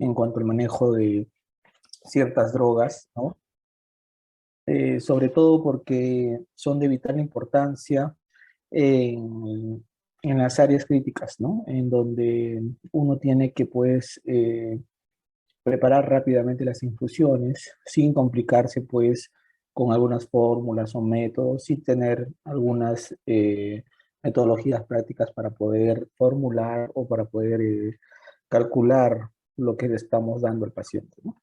en cuanto al manejo de ciertas drogas, ¿no? Sobre todo porque son de vital importancia en, en las áreas críticas, ¿no? En donde uno tiene que, pues, preparar rápidamente las infusiones sin complicarse, pues, con algunas fórmulas o métodos, sin tener algunas metodologías prácticas para poder formular o para poder calcular lo que le estamos dando al paciente, ¿no?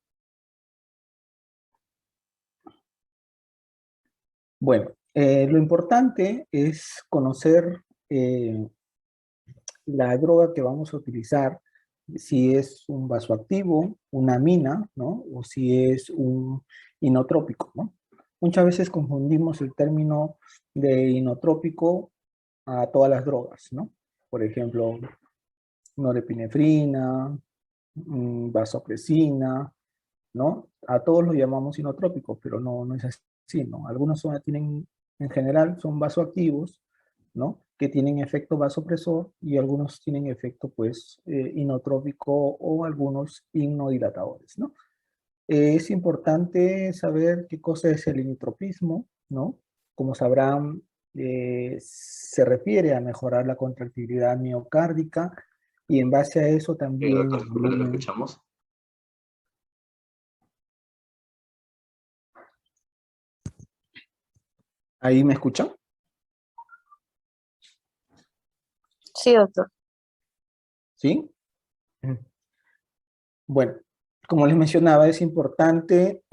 Bueno, lo importante es conocer la droga que vamos a utilizar, si es un vasoactivo, una amina, ¿no? O si es un inotrópico, ¿no? Muchas veces confundimos el término de inotrópico a todas las drogas, ¿no? Por ejemplo, norepinefrina, vasopresina, ¿no? A todos los llamamos inotrópicos, pero no es así, ¿no? Algunos tienen, en general, son vasoactivos, ¿no? Que tienen efecto vasopresor y algunos tienen efecto, pues, inotrópico o algunos hipnodilatadores, ¿no? Es importante saber qué cosa es el inotropismo, ¿no? Como sabrán, se refiere a mejorar la contractilidad miocárdica y en base a eso también Doctor, el disculpe, no lo volumen. escuchamos. ¿Ahí me escuchan? Sí, doctor. ¿Sí? Bueno, como les mencionaba, es importante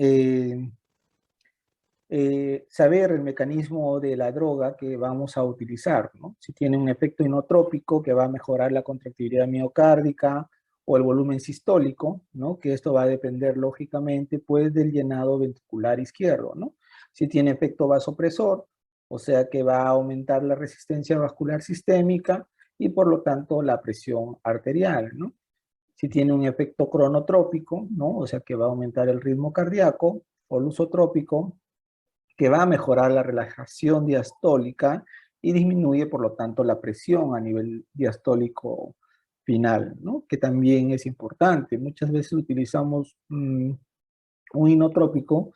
saber el mecanismo de la droga que vamos a utilizar, ¿no? Si tiene un efecto inotrópico que va a mejorar la contractilidad miocárdica o el volumen sistólico, ¿no? Que esto va a depender lógicamente pues del llenado ventricular izquierdo, ¿no? Si tiene efecto vasopresor, o sea que va a aumentar la resistencia vascular sistémica y por lo tanto la presión arterial, ¿no? Si tiene un efecto cronotrópico, ¿no? O sea que va a aumentar el ritmo cardíaco, o lusotrópico, que va a mejorar la relajación diastólica y disminuye, por lo tanto, la presión a nivel diastólico final, ¿no? Que también es importante. Muchas veces utilizamos un inotrópico,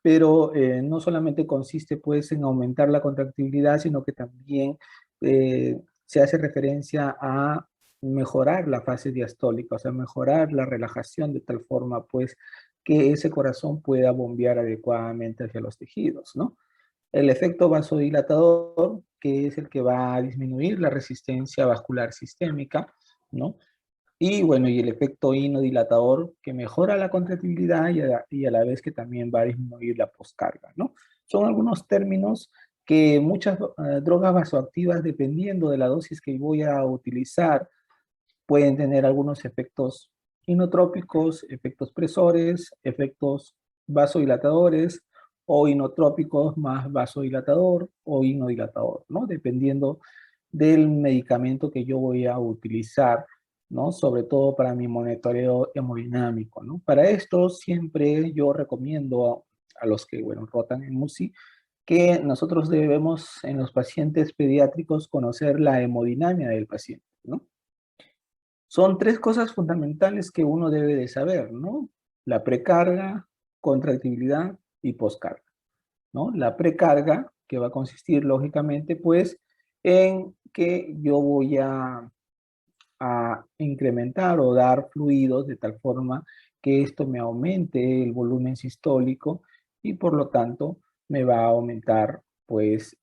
pero no solamente consiste pues en aumentar la contractibilidad, sino que también se hace referencia a mejorar la fase diastólica, o sea, mejorar la relajación de tal forma pues que ese corazón pueda bombear adecuadamente hacia los tejidos, ¿no? El efecto vasodilatador, que es el que va a disminuir la resistencia vascular sistémica, ¿no? Y bueno, y el efecto inodilatador que mejora la contractilidad y a la vez que también va a disminuir la poscarga, ¿no? Son algunos términos que muchas drogas vasoactivas, dependiendo de la dosis que voy a utilizar, pueden tener algunos efectos inotrópicos, efectos presores, efectos vasodilatadores o inotrópicos más vasodilatador o inodilatador, ¿no? Dependiendo del medicamento que yo voy a utilizar, ¿no? Sobre todo para mi monitoreo hemodinámico, ¿no? Para esto siempre yo recomiendo a los que, bueno, rotan en MUSI, que nosotros debemos en los pacientes pediátricos conocer la hemodinamia del paciente, ¿no? Son tres cosas fundamentales que uno debe de saber, ¿no? La precarga, contractibilidad y poscarga, ¿no? La precarga, que va a consistir lógicamente, pues, en que yo voy a incrementar o dar fluidos de tal forma que esto me aumente el volumen sistólico y por lo tanto me va a aumentar, pues,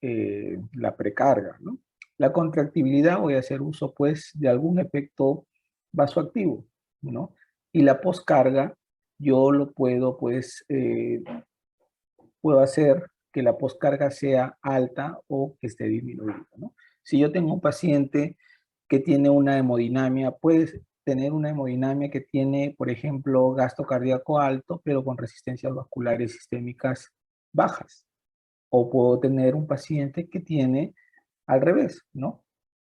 la precarga, ¿no? La contractibilidad voy a hacer uso, pues, de algún efecto vasoactivo, ¿no? Y la poscarga, yo lo puedo, pues, puedo hacer que la poscarga sea alta o que esté disminuida, ¿no? Si yo tengo un paciente que tiene una hemodinamia, puede tener una hemodinamia que tiene, por ejemplo, gasto cardíaco alto, pero con resistencias vasculares sistémicas bajas. O puedo tener un paciente que tiene al revés, ¿no?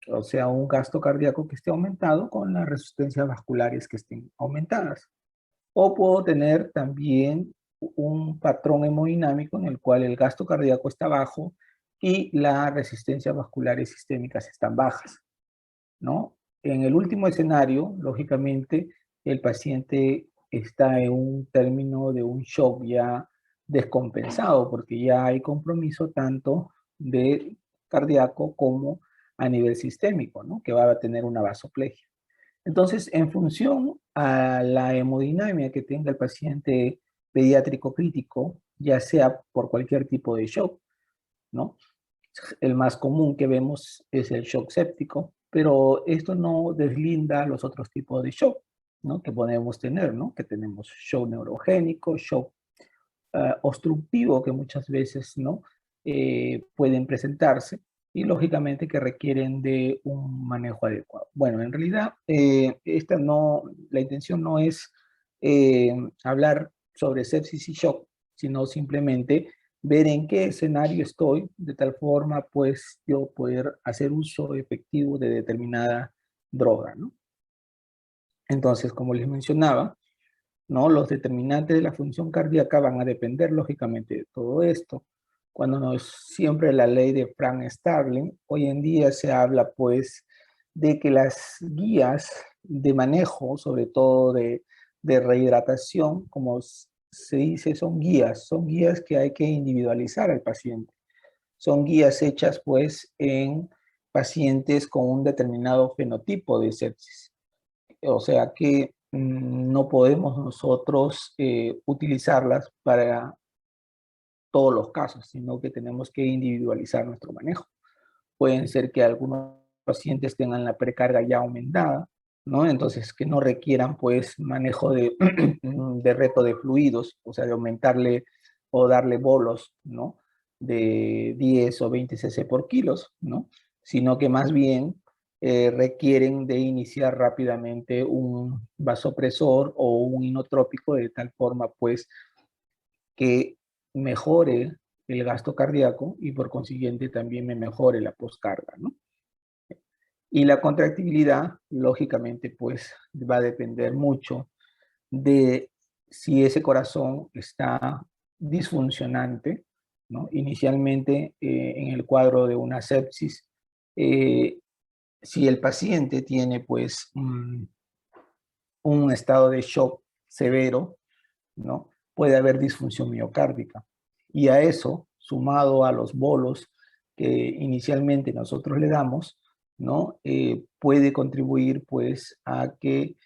O sea, un gasto cardíaco que esté aumentado con las resistencias vasculares que estén aumentadas. O puedo tener también un patrón hemodinámico en el cual el gasto cardíaco está bajo y las resistencias vasculares sistémicas están bajas, ¿no? En el último escenario, lógicamente, el paciente está en un término de un shock ya descompensado, porque ya hay compromiso tanto de cardíaco como a nivel sistémico, ¿no? Que va a tener una vasoplegia. Entonces, en función a la hemodinamia que tenga el paciente pediátrico crítico, ya sea por cualquier tipo de shock, ¿no? El más común que vemos es el shock séptico, pero esto no deslinda los otros tipos de shock, ¿no? Que podemos tener, ¿no? Que tenemos shock neurogénico, shock obstructivo, que muchas veces, ¿no? Pueden presentarse y lógicamente que requieren de un manejo adecuado. Bueno, en realidad, la intención no es hablar sobre sepsis y shock, sino simplemente ver en qué escenario estoy, de tal forma, pues, yo poder hacer uso efectivo de determinada droga, ¿no? Entonces, como les mencionaba, ¿no? Los determinantes de la función cardíaca van a depender, lógicamente, de todo esto. Cuando no es siempre la ley de Frank-Starling, hoy en día se habla, pues, de que las guías de manejo, sobre todo de rehidratación, como se dice, son guías que hay que individualizar al paciente. Son guías hechas, pues, en pacientes con un determinado fenotipo de sepsis. O sea que no podemos nosotros utilizarlas para todos los casos, sino que tenemos que individualizar nuestro manejo. Pueden ser que algunos pacientes tengan la precarga ya aumentada, ¿no? Entonces, que no requieran, pues, manejo de reto de fluidos, o sea, de aumentarle o darle bolos, ¿no? De 10 o 20 cc por kilos, ¿no? Sino que más bien requieren de iniciar rápidamente un vasopresor o un inotrópico de tal forma, pues, que mejore el gasto cardíaco y por consiguiente también me mejore la poscarga, ¿no? Y la contractibilidad, lógicamente, pues va a depender mucho de si ese corazón está disfuncionante, ¿no? Inicialmente, en el cuadro de una sepsis, eh, si el paciente tiene, pues, un estado de shock severo, ¿no? Puede haber disfunción miocárdica. Y a eso, sumado a los bolos que inicialmente nosotros le damos, ¿no? Puede contribuir pues a que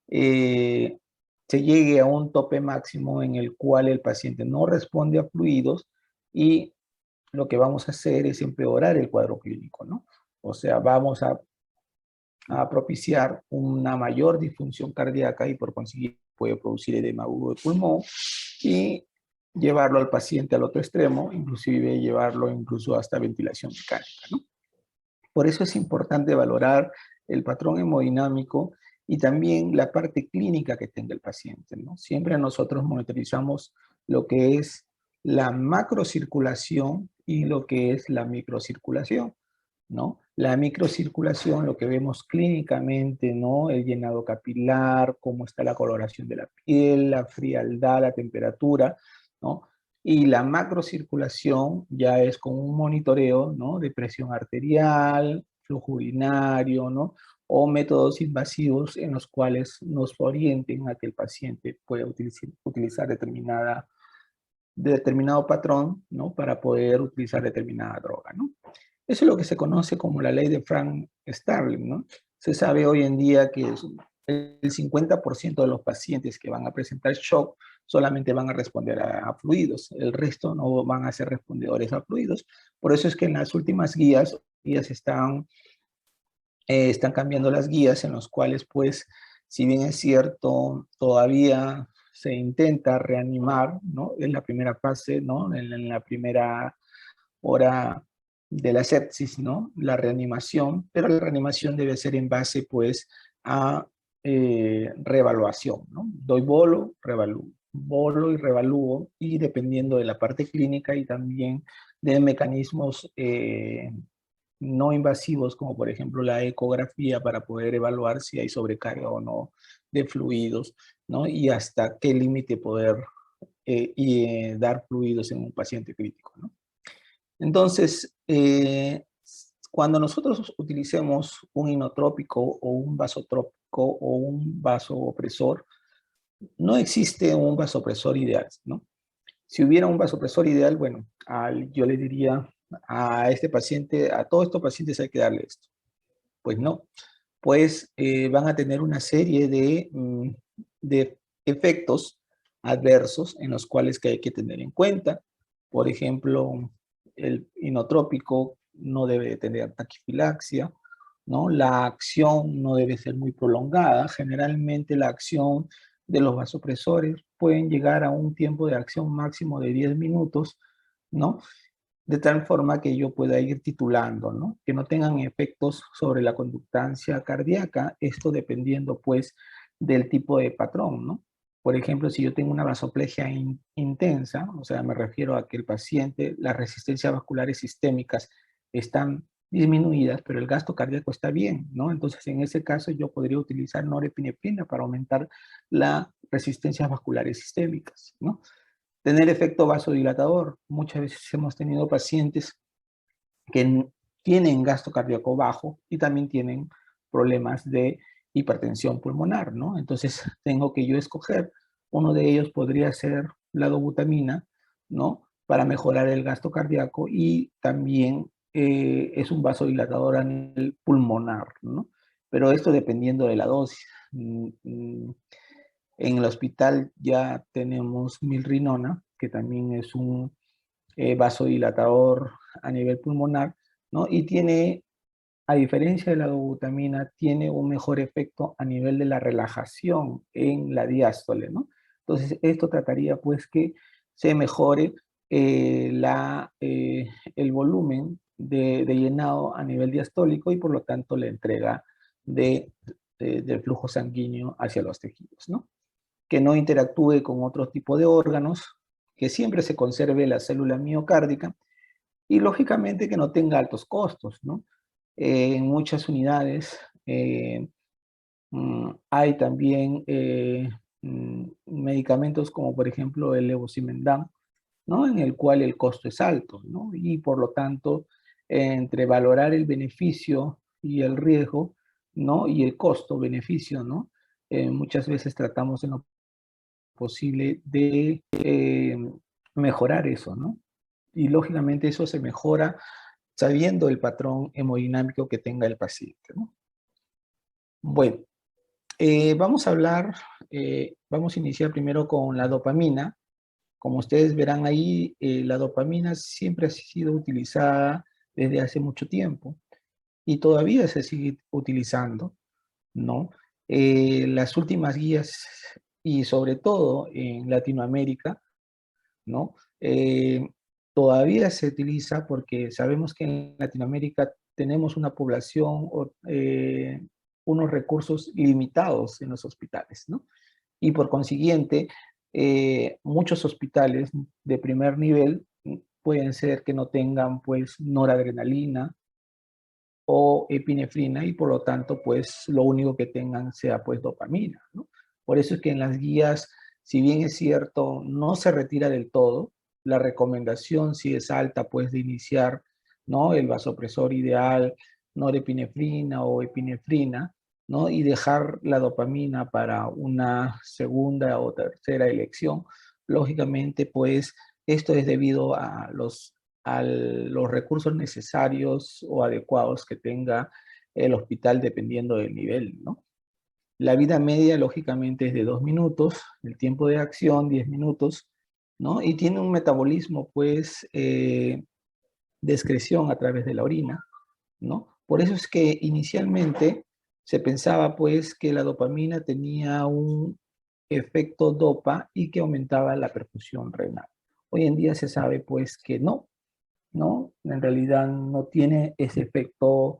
se llegue a un tope máximo en el cual el paciente no responde a fluidos y lo que vamos a hacer es empeorar el cuadro clínico, ¿no? O sea, vamos a propiciar una mayor disfunción cardíaca y por consiguiente puede producir edema agudo de pulmón y llevarlo al paciente al otro extremo, inclusive llevarlo incluso hasta ventilación mecánica, ¿no? Por eso es importante valorar el patrón hemodinámico y también la parte clínica que tenga el paciente, ¿no? Siempre nosotros monitorizamos lo que es la macrocirculación y lo que es la microcirculación, ¿no? La microcirculación, lo que vemos clínicamente, ¿no? El llenado capilar, cómo está la coloración de la piel, la frialdad, la temperatura, ¿no? Y la macrocirculación ya es con un monitoreo, ¿no? De presión arterial, flujo urinario, ¿no? O métodos invasivos en los cuales nos orienten a que el paciente pueda utilizar determinado patrón, ¿no? Para poder utilizar determinada droga, ¿no? Eso es lo que se conoce como la ley de Frank-Starling, ¿no? Se sabe hoy en día que el 50% de los pacientes que van a presentar shock solamente van a responder a fluidos, el resto no van a ser respondedores a fluidos. Por eso es que en las últimas guías están cambiando las guías en los cuales, pues, si bien es cierto, todavía se intenta reanimar, ¿no? En la primera fase, ¿no? En la primera hora de la sepsis, ¿no? La reanimación, pero la reanimación debe ser en base, pues, a reevaluación, ¿no? Doy bolo y revalúo, y dependiendo de la parte clínica y también de mecanismos no invasivos, como por ejemplo la ecografía, para poder evaluar si hay sobrecarga o no de fluidos, ¿no? Y hasta qué límite poder dar fluidos en un paciente crítico, ¿no? Entonces, cuando nosotros utilicemos un inotrópico o un vasotrópico, inotrópico o un vasopresor. No existe un vasopresor ideal, ¿no? Si hubiera un vasopresor ideal, bueno, yo le diría a este paciente, a todos estos pacientes hay que darle esto. Pues no, pues van a tener una serie de efectos adversos en los cuales que hay que tener en cuenta. Por ejemplo, el inotrópico no debe tener taquifilaxia, ¿no? La acción no debe ser muy prolongada. Generalmente la acción de los vasopresores pueden llegar a un tiempo de acción máximo de 10 minutos, ¿no? De tal forma que yo pueda ir titulando, ¿no? Que no tengan efectos sobre la conductancia cardíaca, esto dependiendo pues del tipo de patrón, ¿no? Por ejemplo, si yo tengo una vasoplegia intensa, o sea, me refiero a que el paciente, las resistencias vasculares sistémicas están disminuidas, pero el gasto cardíaco está bien, ¿no? Entonces, en ese caso, yo podría utilizar norepinefrina para aumentar las resistencias vasculares sistémicas, ¿no? Tener efecto vasodilatador. Muchas veces hemos tenido pacientes que tienen gasto cardíaco bajo y también tienen problemas de hipertensión pulmonar, ¿no? Entonces tengo que yo escoger. Uno de ellos podría ser la dobutamina, ¿no? Para mejorar el gasto cardíaco y también es un vasodilatador a nivel pulmonar, ¿no? Pero esto dependiendo de la dosis. En el hospital ya tenemos milrinona, que también es un vasodilatador a nivel pulmonar, ¿no? Y tiene, a diferencia de la dobutamina, tiene un mejor efecto a nivel de la relajación en la diástole, ¿no? Entonces, esto trataría pues que se mejore el volumen de llenado a nivel diastólico y por lo tanto la entrega del flujo sanguíneo hacia los tejidos, ¿no? Que no interactúe con otro tipo de órganos, que siempre se conserve la célula miocárdica y lógicamente que no tenga altos costos, ¿no? En muchas unidades hay también medicamentos como por ejemplo el levosimendan, ¿no? En el cual el costo es alto, ¿no? Y por lo tanto, entre valorar el beneficio y el riesgo, ¿no? Y el costo-beneficio, ¿no? Muchas veces tratamos en lo posible de mejorar eso, ¿no? Y lógicamente eso se mejora sabiendo el patrón hemodinámico que tenga el paciente, ¿no? Bueno, vamos a hablar, vamos a iniciar primero con la dopamina. Como ustedes verán ahí, la dopamina siempre ha sido utilizada desde hace mucho tiempo y todavía se sigue utilizando, ¿no? Las últimas guías y sobre todo en Latinoamérica, ¿no? Todavía se utiliza porque sabemos que en Latinoamérica tenemos una población, unos recursos limitados en los hospitales, ¿no? Y por consiguiente, muchos hospitales de primer nivel pueden ser que no tengan pues noradrenalina o epinefrina y por lo tanto pues lo único que tengan sea pues dopamina, ¿no? Por eso es que en las guías, si bien es cierto, no se retira del todo, la recomendación si es alta pues de iniciar, ¿no? El vasopresor ideal, norepinefrina o epinefrina, ¿no? Y dejar la dopamina para una segunda o tercera elección. Lógicamente pues esto es debido a los recursos necesarios o adecuados que tenga el hospital dependiendo del nivel, ¿no? La vida media, lógicamente, es de 2 minutos, el tiempo de acción, 10 minutos, ¿no? Y tiene un metabolismo, pues, de excreción a través de la orina, ¿no? Por eso es que inicialmente se pensaba, pues, que la dopamina tenía un efecto dopa y que aumentaba la perfusión renal. Hoy en día se sabe, pues, que no, ¿no? En realidad no tiene ese efecto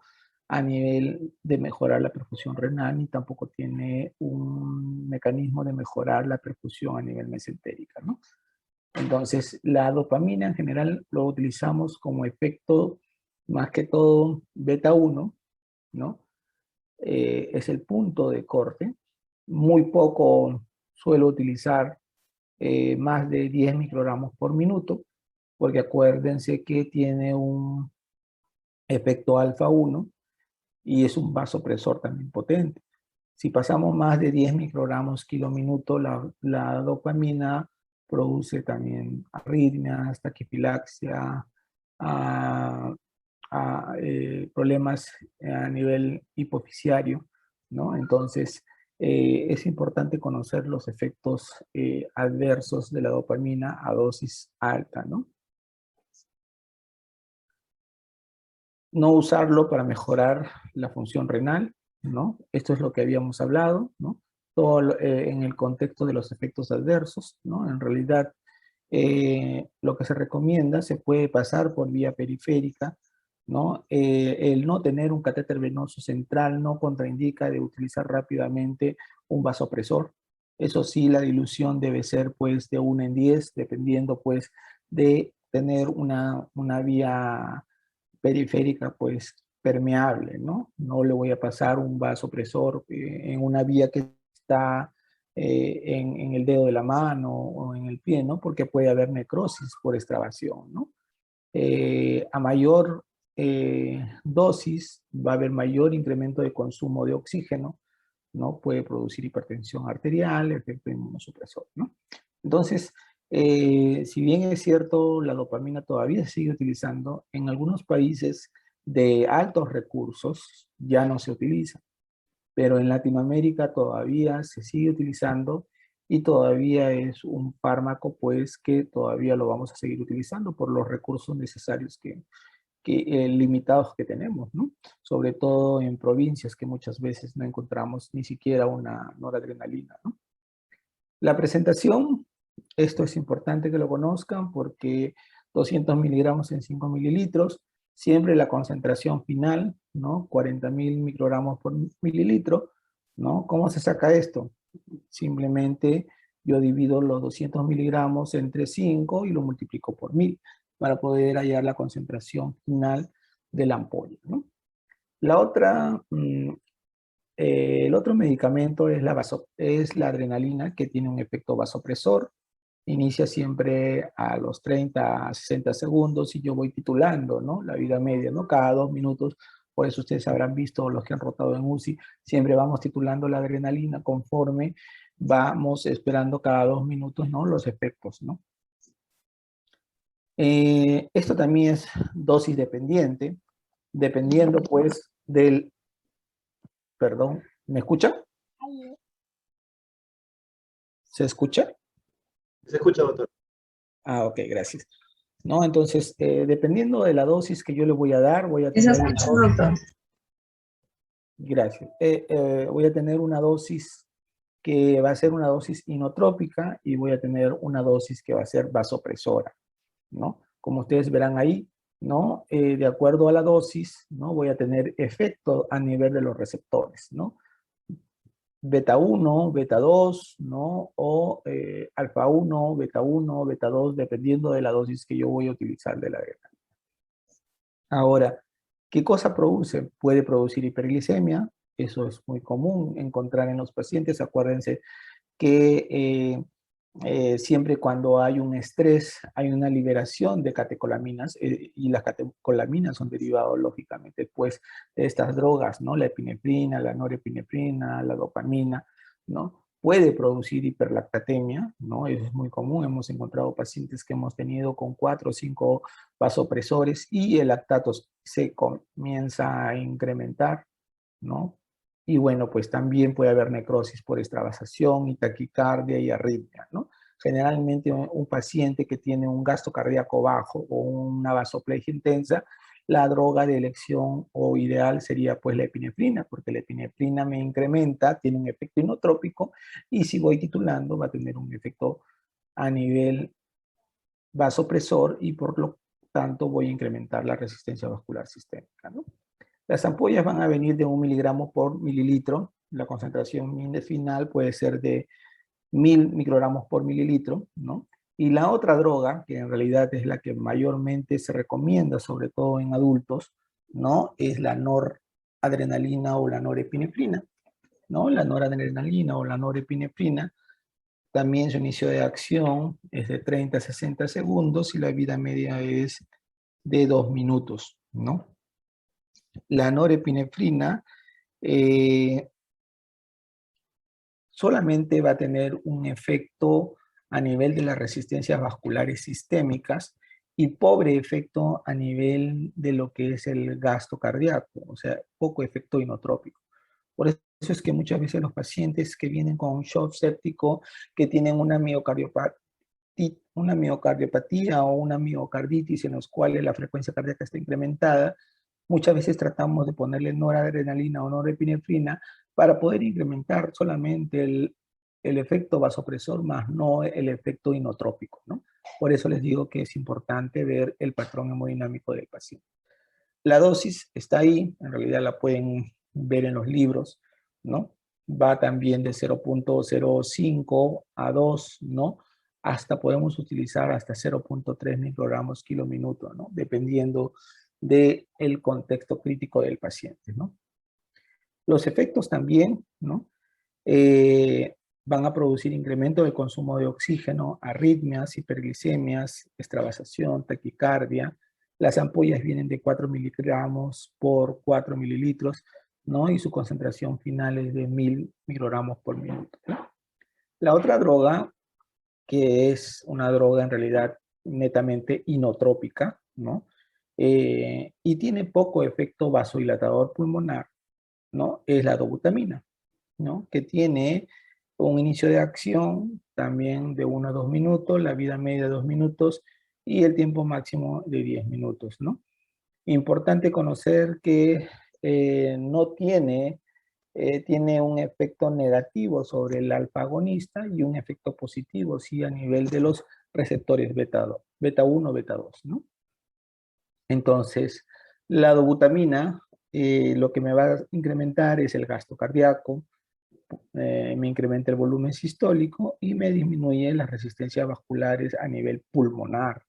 a nivel de mejorar la perfusión renal, ni tampoco tiene un mecanismo de mejorar la perfusión a nivel mesentérica, ¿no? Entonces, la dopamina en general lo utilizamos como efecto más que todo beta 1, ¿no? Es el punto de corte. Muy poco suelo utilizar más de 10 microgramos por minuto, porque acuérdense que tiene un efecto alfa 1 y es un vasopresor también potente. Si pasamos más de 10 microgramos kilo-minuto, la dopamina produce también arritmias, taquifilaxia, problemas a nivel hipofisiario, ¿no? Entonces, es importante conocer los efectos adversos de la dopamina a dosis alta, ¿no? No usarlo para mejorar la función renal, ¿no? Esto es lo que habíamos hablado, ¿no? Todo en el contexto de los efectos adversos, ¿no? En realidad, lo que se recomienda se puede pasar por vía periférica, ¿no? El no tener un catéter venoso central no contraindica de utilizar rápidamente un vasopresor. Eso sí, la dilución debe ser pues de 1 en 10, dependiendo pues de tener una vía periférica pues permeable, ¿no? No le voy a pasar un vasopresor en una vía que está en el dedo de la mano o en el pie, ¿no? Porque puede haber necrosis por extravasación, ¿no? A mayor dosis va a haber mayor incremento de consumo de oxígeno, ¿no? Puede producir hipertensión arterial, efecto inmunosupresor, ¿no? Entonces, si bien es cierto, la dopamina todavía se sigue utilizando, en algunos países de altos recursos ya no se utiliza, pero en Latinoamérica todavía se sigue utilizando y todavía es un fármaco pues que todavía lo vamos a seguir utilizando por los recursos necesarios limitados que tenemos, ¿no? Sobre todo en provincias que muchas veces no encontramos ni siquiera una noradrenalina, ¿no? La presentación, esto es importante que lo conozcan porque 200 miligramos en 5 mililitros, siempre la concentración final, ¿no? 40.000 microgramos por mililitro, ¿no? ¿Cómo se saca esto? Simplemente yo divido los 200 miligramos entre 5 y lo multiplico por 1000 para poder hallar la concentración final de la ampolla, ¿no? La otra, el otro medicamento es la adrenalina, que tiene un efecto vasopresor. Inicia siempre a los 30 a 60 segundos y yo voy titulando, ¿no? La vida media, ¿no? Cada 2 minutos, por eso ustedes habrán visto, los que han rotado en UCI, siempre vamos titulando la adrenalina conforme vamos esperando cada 2 minutos, ¿no? Los efectos, ¿no? Esto también es dosis dependiente, dependiendo pues del, perdón, ¿me escuchan? ¿Se escucha? Se escucha, doctor. Ah, ok, gracias. ¿No? Entonces, dependiendo de la dosis que yo le voy a dar, voy a tener... Gracias. Voy a tener una dosis que va a ser una dosis inotrópica y voy a tener una dosis que va a ser vasopresora, ¿no? Como ustedes verán ahí, ¿no? De acuerdo a la dosis, ¿no? Voy a tener efecto a nivel de los receptores, ¿no? Beta 1, beta 2, ¿no? O alfa 1, beta 1, beta 2, dependiendo de la dosis que yo voy a utilizar de la adrenalina. Ahora, ¿qué cosa produce? Puede producir hiperglicemia, eso es muy común encontrar en los pacientes. Acuérdense que siempre cuando hay un estrés, hay una liberación de catecolaminas y las catecolaminas son derivados lógicamente pues de estas drogas, ¿no? La epinefrina, la norepinefrina, la dopamina, ¿no? Puede producir hiperlactatemia, ¿no? Eso es muy común. Hemos encontrado pacientes que hemos tenido con 4 o 5 vasopresores y el lactato se comienza a incrementar, ¿no? Y bueno, pues también puede haber necrosis por extravasación y taquicardia y arritmia, ¿no? Generalmente un paciente que tiene un gasto cardíaco bajo o una vasoplegia intensa, la droga de elección o ideal sería pues la epinefrina, porque la epinefrina me incrementa, tiene un efecto inotrópico y si voy titulando va a tener un efecto a nivel vasopresor y por lo tanto voy a incrementar la resistencia vascular sistémica, ¿no? Las ampollas van a venir de 1 miligramo por mililitro. La concentración final puede ser de 1000 microgramos por mililitro, ¿no? Y la otra droga, que en realidad es la que mayormente se recomienda, sobre todo en adultos, ¿no? Es la noradrenalina o la norepinefrina, ¿no? La noradrenalina o la norepinefrina, también su inicio de acción es de 30 a 60 segundos y la vida media es de 2 minutos, ¿no? La norepinefrina solamente va a tener un efecto a nivel de las resistencias vasculares sistémicas y pobre efecto a nivel de lo que es el gasto cardíaco, o sea, poco efecto inotrópico. Por eso es que muchas veces los pacientes que vienen con un shock séptico, que tienen una miocardiopatía o una miocarditis en los cuales la frecuencia cardíaca está incrementada, muchas veces tratamos de ponerle noradrenalina o norepinefrina para poder incrementar solamente el efecto vasopresor, más no el efecto inotrópico, ¿no? Por eso les digo que es importante ver el patrón hemodinámico del paciente. La dosis está ahí, en realidad la pueden ver en los libros, ¿no? Va también de 0.05 a 2, ¿no? Hasta podemos utilizar hasta 0.3 microgramos kilo minuto, ¿no? Dependiendo del contexto crítico del paciente, ¿no? Los efectos también, ¿no? Van a producir incremento del consumo de oxígeno, arritmias, hiperglicemias, extravasación, taquicardia. Las ampollas vienen de 4 miligramos por 4 mililitros, ¿no? Y su concentración final es de 1000 microgramos por minuto, ¿no? La otra droga, que es una droga en realidad netamente inotrópica, ¿no? Y tiene poco efecto vasodilatador pulmonar, ¿no? Es la dobutamina, ¿no? Que tiene un inicio de acción también de 1 a 2 minutos, la vida media de 2 minutos y el tiempo máximo de 10 minutos, ¿no? Importante conocer que no tiene un efecto negativo sobre el alfa agonista y un efecto positivo, sí, a nivel de los receptores beta 1, beta 2, ¿no? Entonces, la dobutamina, lo que me va a incrementar es el gasto cardíaco, me incrementa el volumen sistólico y me disminuye las resistencias vasculares a nivel pulmonar,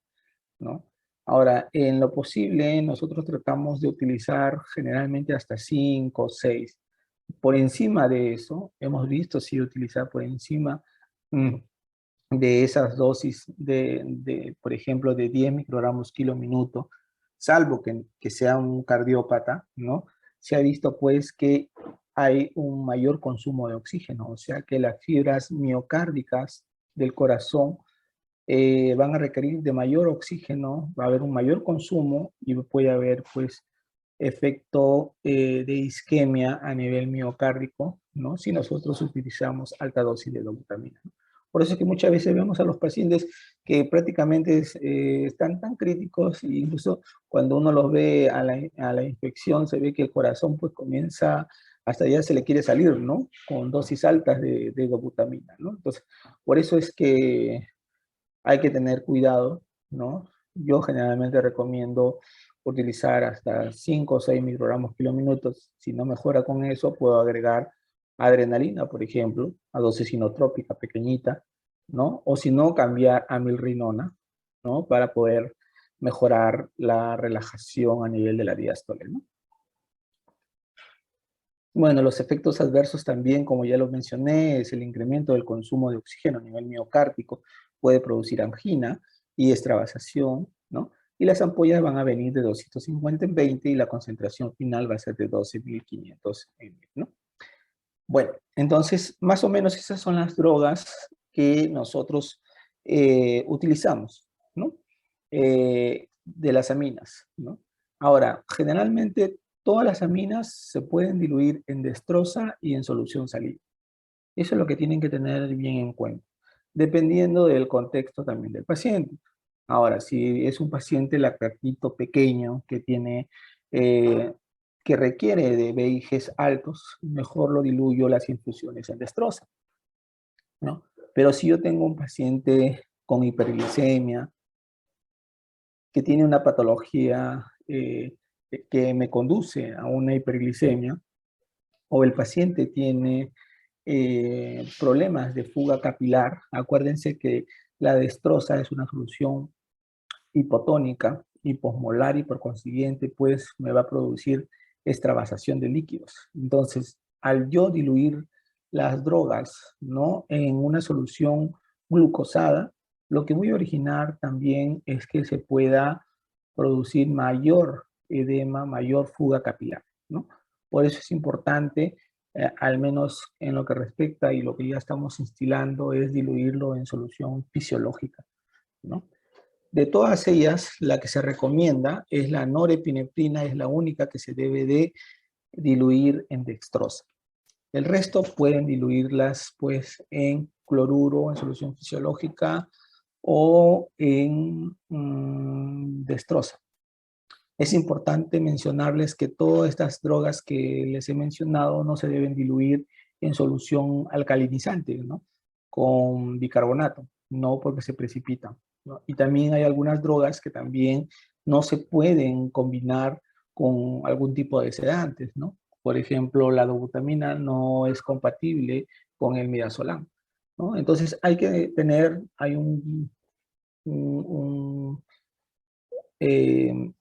¿no? Ahora, en lo posible, nosotros tratamos de utilizar generalmente hasta 5 o 6. Por encima de eso, hemos visto sí utilizar por encima de esas dosis por ejemplo, de 10 microgramos kilo minuto, salvo que sea un cardiópata, ¿no? Se ha visto pues que hay un mayor consumo de oxígeno, o sea que las fibras miocárdicas del corazón van a requerir de mayor oxígeno, va a haber un mayor consumo y puede haber pues efecto de isquemia a nivel miocárdico, ¿no? Si nosotros utilizamos alta dosis de dobutamina, ¿no? Por eso es que muchas veces vemos a los pacientes que prácticamente están tan críticos, e incluso cuando uno los ve a la inspección, se ve que el corazón pues comienza, hasta ya se le quiere salir, ¿no? Con dosis altas de dobutamina, ¿no? Entonces, por eso es que hay que tener cuidado, ¿no? Yo generalmente recomiendo utilizar hasta 5 o 6 microgramos kilo minutos. Si no mejora con eso, puedo agregar adrenalina, por ejemplo, a dosis inotrópica pequeñita, ¿no? O si no, cambiar a milrinona, ¿no? Para poder mejorar la relajación a nivel de la diástole, ¿no? Bueno, los efectos adversos también, como ya lo mencioné, es el incremento del consumo de oxígeno a nivel miocárdico, puede producir angina y extravasación, ¿no? Y las ampollas van a venir de 250 en 20 y la concentración final va a ser de 12.500 ml, ¿no? Bueno, entonces, más o menos esas son las drogas que nosotros utilizamos, ¿no? De las aminas, ¿no? Ahora, generalmente todas las aminas se pueden diluir en dextrosa y en solución salina. Eso es lo que tienen que tener bien en cuenta, dependiendo del contexto también del paciente. Ahora, si es un paciente lactatito pequeño que tiene, que requiere de VIGs altos, mejor lo diluyo las infusiones en dextrosa, ¿no? Pero si yo tengo un paciente con hiperglicemia, que tiene una patología que me conduce a una hiperglicemia, o el paciente tiene problemas de fuga capilar, acuérdense que la dextrosa es una solución hipotónica, hiposmolar y por consiguiente pues me va a producir extravasación de líquidos. Entonces, al yo diluir las drogas, ¿no? En una solución glucosada, lo que voy a originar también es que se pueda producir mayor edema, mayor fuga capilar, ¿no? Por eso es importante al menos en lo que respecta y lo que ya estamos instilando es diluirlo en solución fisiológica, ¿no? De todas ellas, la que se recomienda es la norepinefrina, es la única que se debe de diluir en dextrosa. El resto pueden diluirlas pues en cloruro, en solución fisiológica o en dextrosa. Es importante mencionarles que todas estas drogas que les he mencionado no se deben diluir en solución alcalinizante, ¿no? Con bicarbonato, no porque se precipitan, ¿no? Y también hay algunas drogas que también no se pueden combinar con algún tipo de sedantes, ¿no? Por ejemplo, la dobutamina no es compatible con el midazolam, ¿no? Entonces hay que tener, hay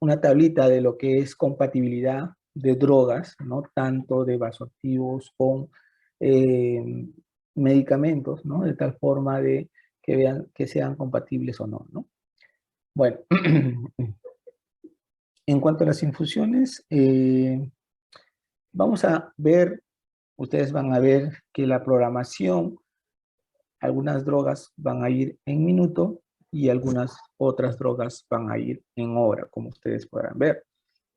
una tablita de lo que es compatibilidad de drogas, ¿no? Tanto de vasoactivos con medicamentos, ¿no? De tal forma de que vean que sean compatibles o no, ¿no? Bueno, en cuanto a las infusiones, vamos a ver, ustedes van a ver que la programación, algunas drogas van a ir en minuto y algunas otras drogas van a ir en hora, como ustedes podrán ver,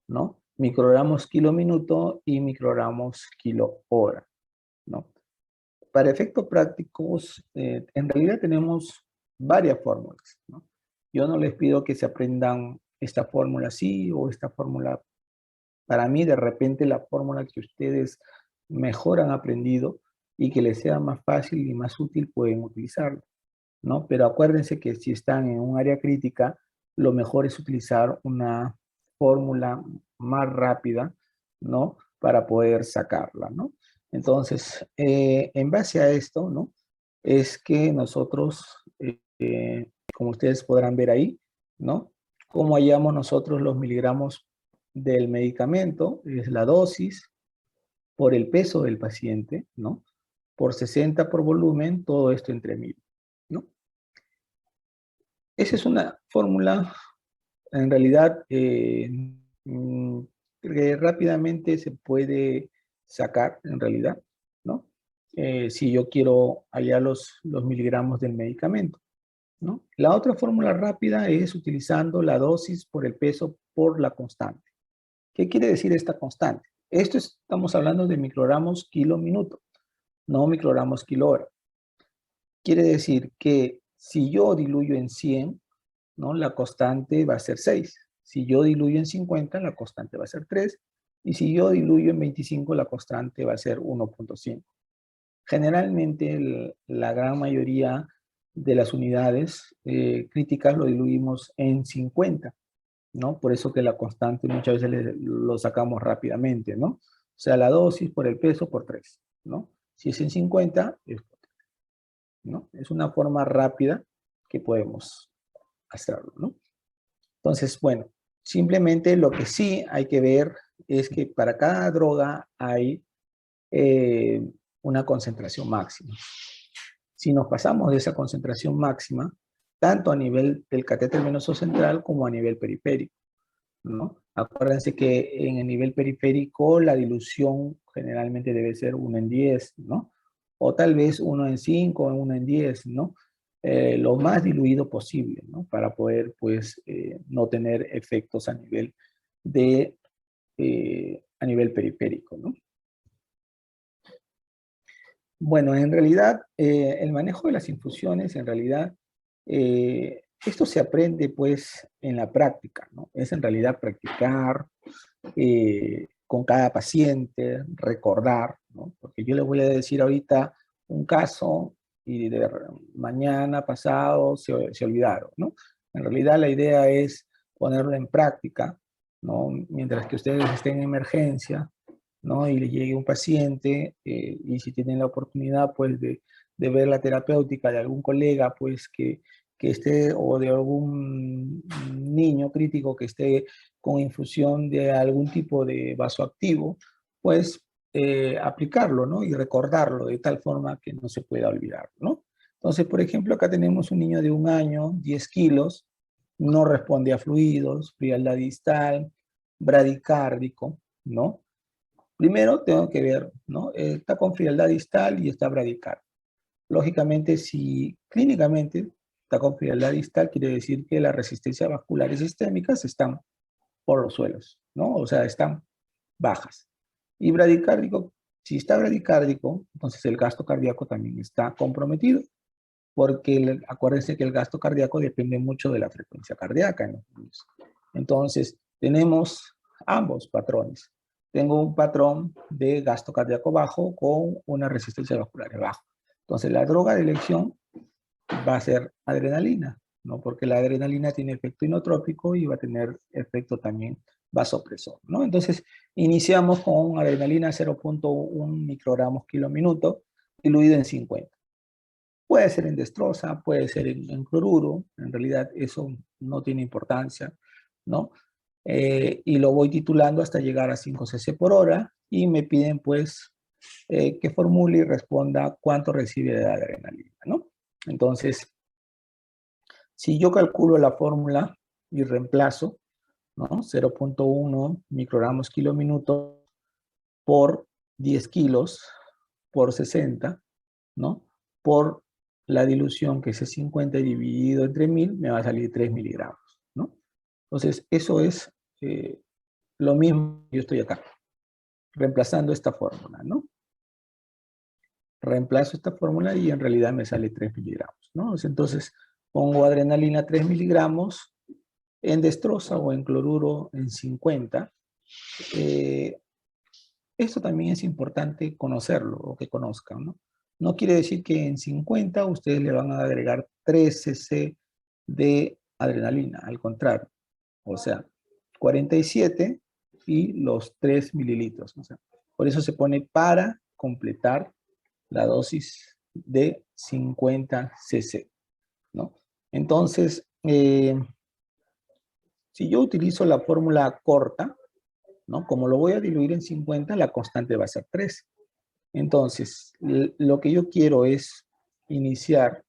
¿no? Microgramos kilo minuto y microgramos kilo hora, ¿no? Para efectos prácticos, en realidad tenemos varias fórmulas, ¿no? Yo no les pido que se aprendan esta fórmula así o esta fórmula. Para mí, de repente, la fórmula que ustedes mejor han aprendido y que les sea más fácil y más útil, pueden utilizarlo, ¿no? Pero acuérdense que si están en un área crítica, lo mejor es utilizar una fórmula más rápida, ¿no? Para poder sacarla, ¿no? Entonces, en base a esto, ¿no? Es que nosotros, como ustedes podrán ver ahí, ¿no? Cómo hallamos nosotros los miligramos del medicamento, es la dosis por el peso del paciente, ¿no? Por 60 por volumen, todo esto entre 1000, ¿no? Esa es una fórmula, en realidad, que rápidamente se puede sacar, en realidad, ¿no? Si yo quiero hallar los miligramos del medicamento, ¿no? La otra fórmula rápida es utilizando la dosis por el peso por la constante. ¿Qué quiere decir esta constante? Estamos hablando de microgramos kilo minuto, no microgramos kilo hora. Quiere decir que si yo diluyo en 100, ¿no? La constante va a ser 6. Si yo diluyo en 50, la constante va a ser 3. Y si yo diluyo en 25, la constante va a ser 1.5. Generalmente, la gran mayoría de las unidades críticas lo diluimos en 50, ¿no? Por eso que la constante muchas veces lo sacamos rápidamente, ¿no? O sea, la dosis por el peso por 3, ¿no? Si es en 50, es por 3, ¿no? Es una forma rápida que podemos hacerlo, ¿no? Entonces, bueno, simplemente lo que sí hay que ver es que para cada droga hay una concentración máxima. Si nos pasamos de esa concentración máxima, tanto a nivel del catéter venoso central como a nivel periférico, ¿no? Acuérdense que en el nivel periférico la dilución generalmente debe ser 1 en 10, ¿no? O tal vez 1 en 5 o 1 en 10, ¿no? Lo más diluido posible, ¿no? Para poder, pues, no tener efectos a nivel periférico, ¿no? Bueno, en realidad, el manejo de las infusiones, en realidad, esto se aprende, pues, en la práctica, ¿no? Es en realidad practicar con cada paciente, recordar, ¿no? Porque yo les voy a decir ahorita un caso y mañana, pasado, se olvidaron, ¿no? En realidad la idea es ponerlo en práctica, ¿no? Mientras que ustedes estén en emergencia, ¿no? Y le llegue un paciente y si tienen la oportunidad, pues, de ver la terapéutica de algún colega, pues, que esté, o de algún niño crítico que esté con infusión de algún tipo de vasoactivo, pues aplicarlo, ¿no? Y recordarlo de tal forma que no se pueda olvidar, ¿no? Entonces, por ejemplo, acá tenemos un niño de 1 año, 10 kilos, no responde a fluidos, frialdad distal, bradicárdico, ¿no? Primero tengo que ver, ¿no? Está con frialdad distal y está bradicardia. Lógicamente, si clínicamente está con frialdad distal, quiere decir que las resistencias vasculares sistémicas están por los suelos, ¿no? O sea, están bajas. Y bradicárdico, si está bradicárdico, entonces el gasto cardíaco también está comprometido, porque acuérdense que el gasto cardíaco depende mucho de la frecuencia cardíaca en los niños. Entonces, tenemos ambos patrones. Tengo un patrón de gasto cardíaco bajo con una resistencia vascular baja. Entonces, la droga de elección va a ser adrenalina, ¿no? Porque la adrenalina tiene efecto inotrópico y va a tener efecto también vasopresor, ¿no? Entonces, iniciamos con adrenalina 0.1 microgramos kilo minuto, diluido en 50. Puede ser en destroza, puede ser en cloruro, en realidad eso no tiene importancia, ¿no? Y lo voy titulando hasta llegar a 5 cc por hora y me piden pues que formule y responda cuánto recibe de adrenalina, ¿no? Entonces, si yo calculo la fórmula y reemplazo, ¿no? 0.1 microgramos kilo minuto por 10 kilos por 60, ¿no? Por la dilución que es 50 dividido entre 1000, me va a salir 3 miligramos, ¿no? Entonces, eso es lo mismo que yo estoy acá, reemplazando esta fórmula, ¿no? Reemplazo esta fórmula y en realidad me sale 3 miligramos, ¿no? Entonces, pongo adrenalina 3 miligramos en destroza o en cloruro en 50. Esto también es importante conocerlo o que conozcan, ¿no? No quiere decir que en 50 ustedes le van a agregar 3 cc de adrenalina, al contrario. O sea, 47 y los 3 mililitros. O sea, por eso se pone para completar la dosis de 50 cc, ¿no? Entonces, si yo utilizo la fórmula corta, ¿no? Como lo voy a diluir en 50, la constante va a ser 3. Entonces, lo que yo quiero es iniciar,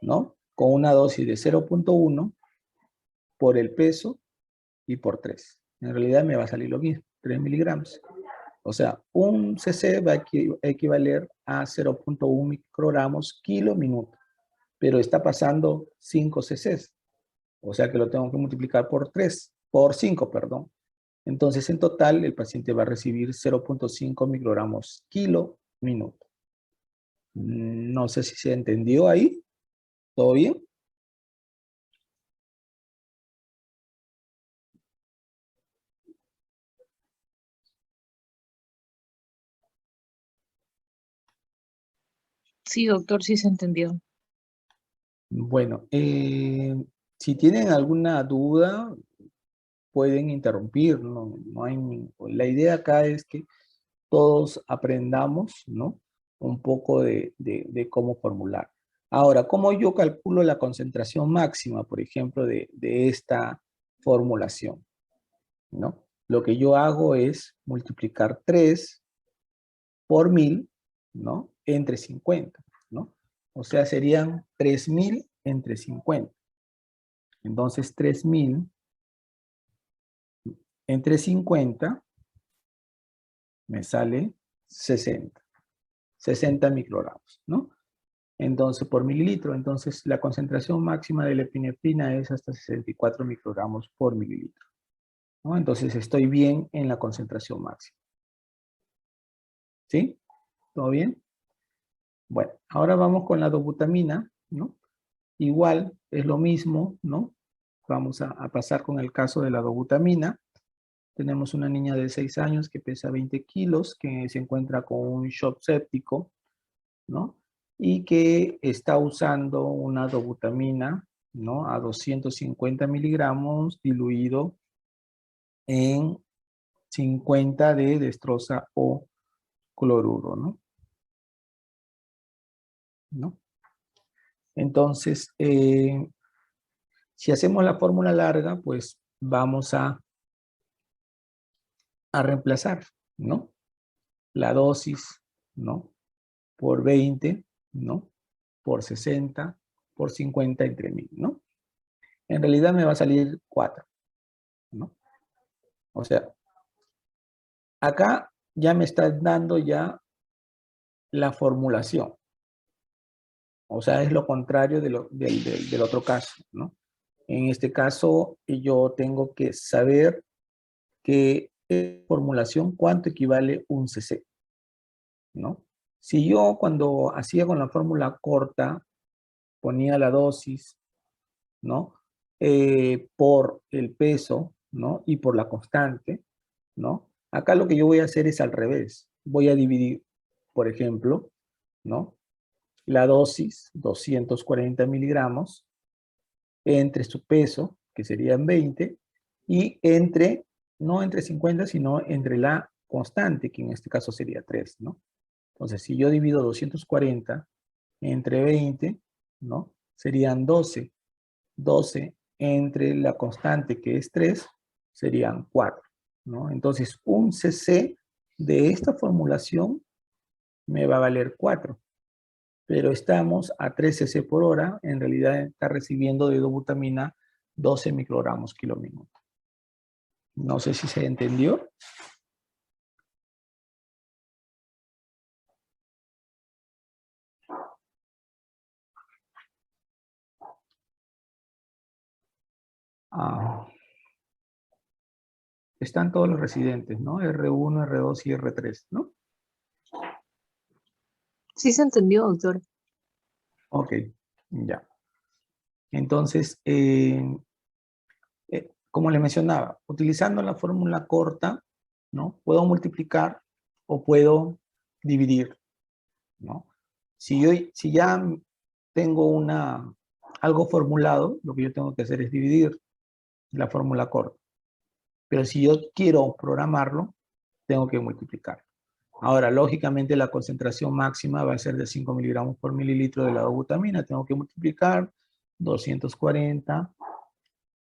¿no? Con una dosis de 0.1 por el peso y por 3. En realidad me va a salir lo mismo, 3 miligramos. O sea, un cc va a equivaler a 0.1 microgramos kilo minuto, pero está pasando 5 cc's. O sea que lo tengo que multiplicar por 3, por 5, perdón. Entonces, en total, el paciente va a recibir 0.5 microgramos kilo minuto. No sé si se entendió ahí. ¿Todo bien? Sí, doctor, sí se entendió. Bueno, si tienen alguna duda, pueden interrumpir, no hay la idea acá es que todos aprendamos, ¿no? Un poco de cómo formular. Ahora, ¿cómo yo calculo la concentración máxima, por ejemplo, de esta formulación? ¿No? Lo que yo hago es multiplicar 3 por 1000, ¿no? Entre 50, ¿no? O sea, serían 3000 entre 50. Entonces, 3000 entre 50 me sale 60 microgramos, ¿no? Entonces, por mililitro. Entonces, la concentración máxima de la epinefrina es hasta 64 microgramos por mililitro, ¿no? Entonces, estoy bien en la concentración máxima. ¿Sí? ¿Todo bien? Bueno, ahora vamos con la dobutamina, ¿no? Igual, es lo mismo, ¿no? Vamos a pasar con el caso de la dobutamina. Tenemos una niña de 6 años que pesa 20 kilos, que se encuentra con un shock séptico, ¿no? Y que está usando una dobutamina, ¿no? A 250 miligramos diluido en 50 de destroza o cloruro, ¿no? ¿No? Entonces, si hacemos la fórmula larga, pues vamos a reemplazar, ¿no? La dosis, ¿no? Por 20, ¿no? Por 60, por 50 entre 1000, ¿no? En realidad me va a salir 4, ¿no? O sea, acá ya me está dando ya la formulación. O sea, es lo contrario del otro caso, ¿no? En este caso, yo tengo que saber que formulación, ¿cuánto equivale un cc? ¿No? Si yo cuando hacía con la fórmula corta, ponía la dosis, ¿no? Por el peso, ¿no? Y por la constante, ¿no? Acá lo que yo voy a hacer es al revés. Voy a dividir, por ejemplo, ¿no? La dosis, 240 miligramos, entre su peso, que serían 20, y entre, no entre 50, sino entre la constante, que en este caso sería 3, ¿no? Entonces, si yo divido 240 entre 20, ¿no? Serían 12. 12 entre la constante, que es 3, serían 4, ¿no? Entonces, un cc de esta formulación me va a valer 4. Pero estamos a 3 cc por hora, en realidad está recibiendo de dobutamina 12 microgramos kilo minuto. No sé si se entendió. Están todos los residentes, ¿no? R1, R2 y R3, ¿no? Sí se entendió, doctor. Ok, ya. Entonces, como le mencionaba, utilizando la fórmula corta, ¿no? Puedo multiplicar o puedo dividir, ¿no? Si ya tengo algo formulado, lo que yo tengo que hacer es dividir la fórmula corta. Pero si yo quiero programarlo, tengo que multiplicar. Ahora, lógicamente, la concentración máxima va a ser de 5 miligramos por mililitro de la dobutamina. Tengo que multiplicar 240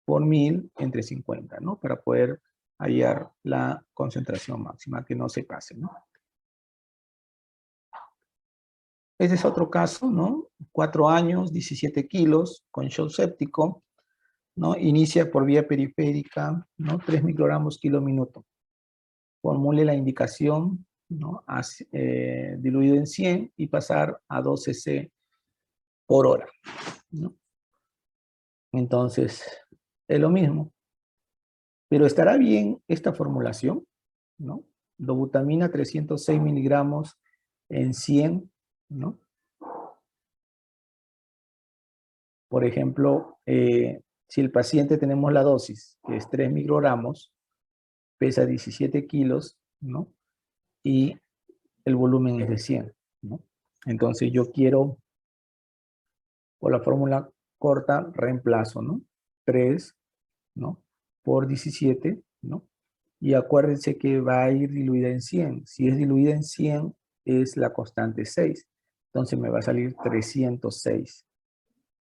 por 1000 entre 50, ¿no? Para poder hallar la concentración máxima, que no se pase, ¿no? Este es otro caso, ¿no? 4 años, 17 kilos, con shock séptico, ¿no? Inicia por vía periférica, ¿no? 3 microgramos kilo minuto. Formule la indicación, ¿no? Diluido en 100 y pasar a 2 cc por hora, ¿no? Entonces, es lo mismo. Pero ¿estará bien esta formulación? ¿No? Dobutamina 306 miligramos en 100, ¿no? Por ejemplo, si el paciente tenemos la dosis, que es 3 microgramos, pesa 17 kilos, ¿no? Y el volumen es de 100, ¿no? Entonces yo quiero, por la fórmula corta, reemplazo, ¿no? 3, ¿no? Por 17, ¿no? Y acuérdense que va a ir diluida en 100. Si es diluida en 100, es la constante 6. Entonces me va a salir 306,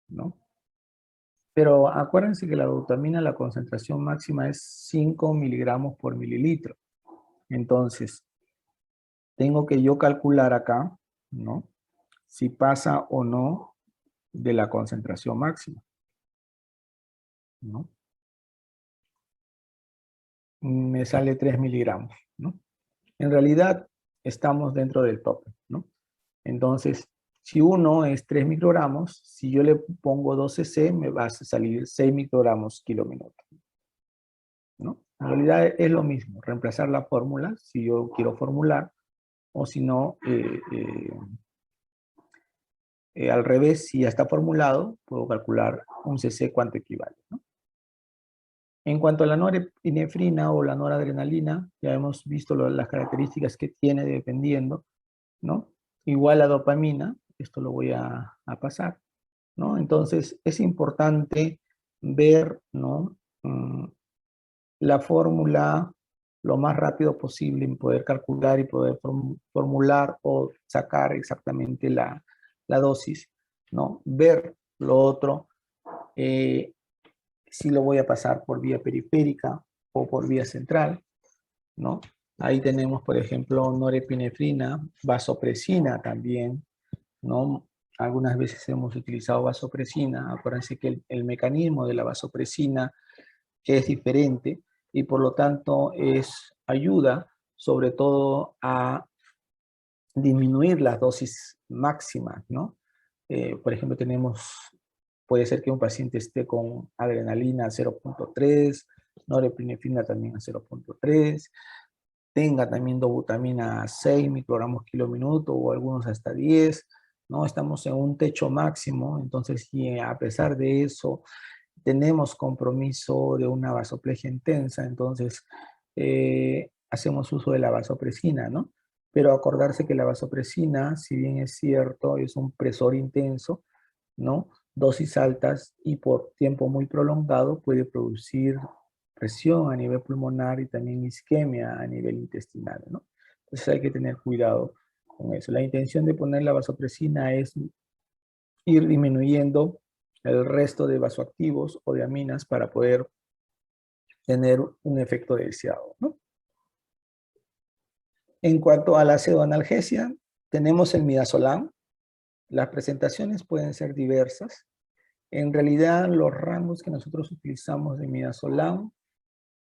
¿no? Pero acuérdense que la dobutamina, la concentración máxima es 5 miligramos por mililitro. Entonces, tengo que yo calcular acá, ¿no? Si pasa o no de la concentración máxima, ¿no? Me sale 3 miligramos, ¿no? En realidad, estamos dentro del tope, ¿no? Entonces, si uno es 3 microgramos, si yo le pongo 12 cc, me va a salir 6 microgramos kilo minuto, ¿no? En realidad es lo mismo, reemplazar la fórmula, si yo quiero formular, o si no, al revés, si ya está formulado, puedo calcular un cc cuánto equivale, ¿no? En cuanto a la norepinefrina o la noradrenalina, ya hemos visto las características que tiene dependiendo, ¿no? Igual a dopamina, esto lo voy a pasar, ¿no? Entonces, es importante ver, ¿no? La fórmula lo más rápido posible en poder calcular y poder formular o sacar exactamente la dosis, ¿no? Ver lo otro, si lo voy a pasar por vía periférica o por vía central, ¿no? Ahí tenemos, por ejemplo, norepinefrina, vasopresina también, ¿no? Algunas veces hemos utilizado vasopresina. Acuérdense que el mecanismo de la vasopresina es diferente y por lo tanto ayuda sobre todo a disminuir las dosis máximas, ¿no? Por ejemplo, puede ser que un paciente esté con adrenalina a 0.3, norepinefrina también a 0.3, tenga también dobutamina a 6 microgramos kilo minuto o algunos hasta 10, ¿no? Estamos en un techo máximo, entonces si a pesar de eso tenemos compromiso de una vasoplegia intensa, entonces hacemos uso de la vasopresina, ¿no? Pero acordarse que la vasopresina, si bien es cierto, es un presor intenso, ¿no? Dosis altas y por tiempo muy prolongado puede producir presión a nivel pulmonar y también isquemia a nivel intestinal, ¿no? Entonces hay que tener cuidado con eso. La intención de poner la vasopresina es ir disminuyendo el resto de vasoactivos o de aminas para poder tener un efecto deseado, ¿no? En cuanto a la pseudoanalgesia, tenemos el midazolam. Las presentaciones pueden ser diversas. En realidad, los rangos que nosotros utilizamos de midazolam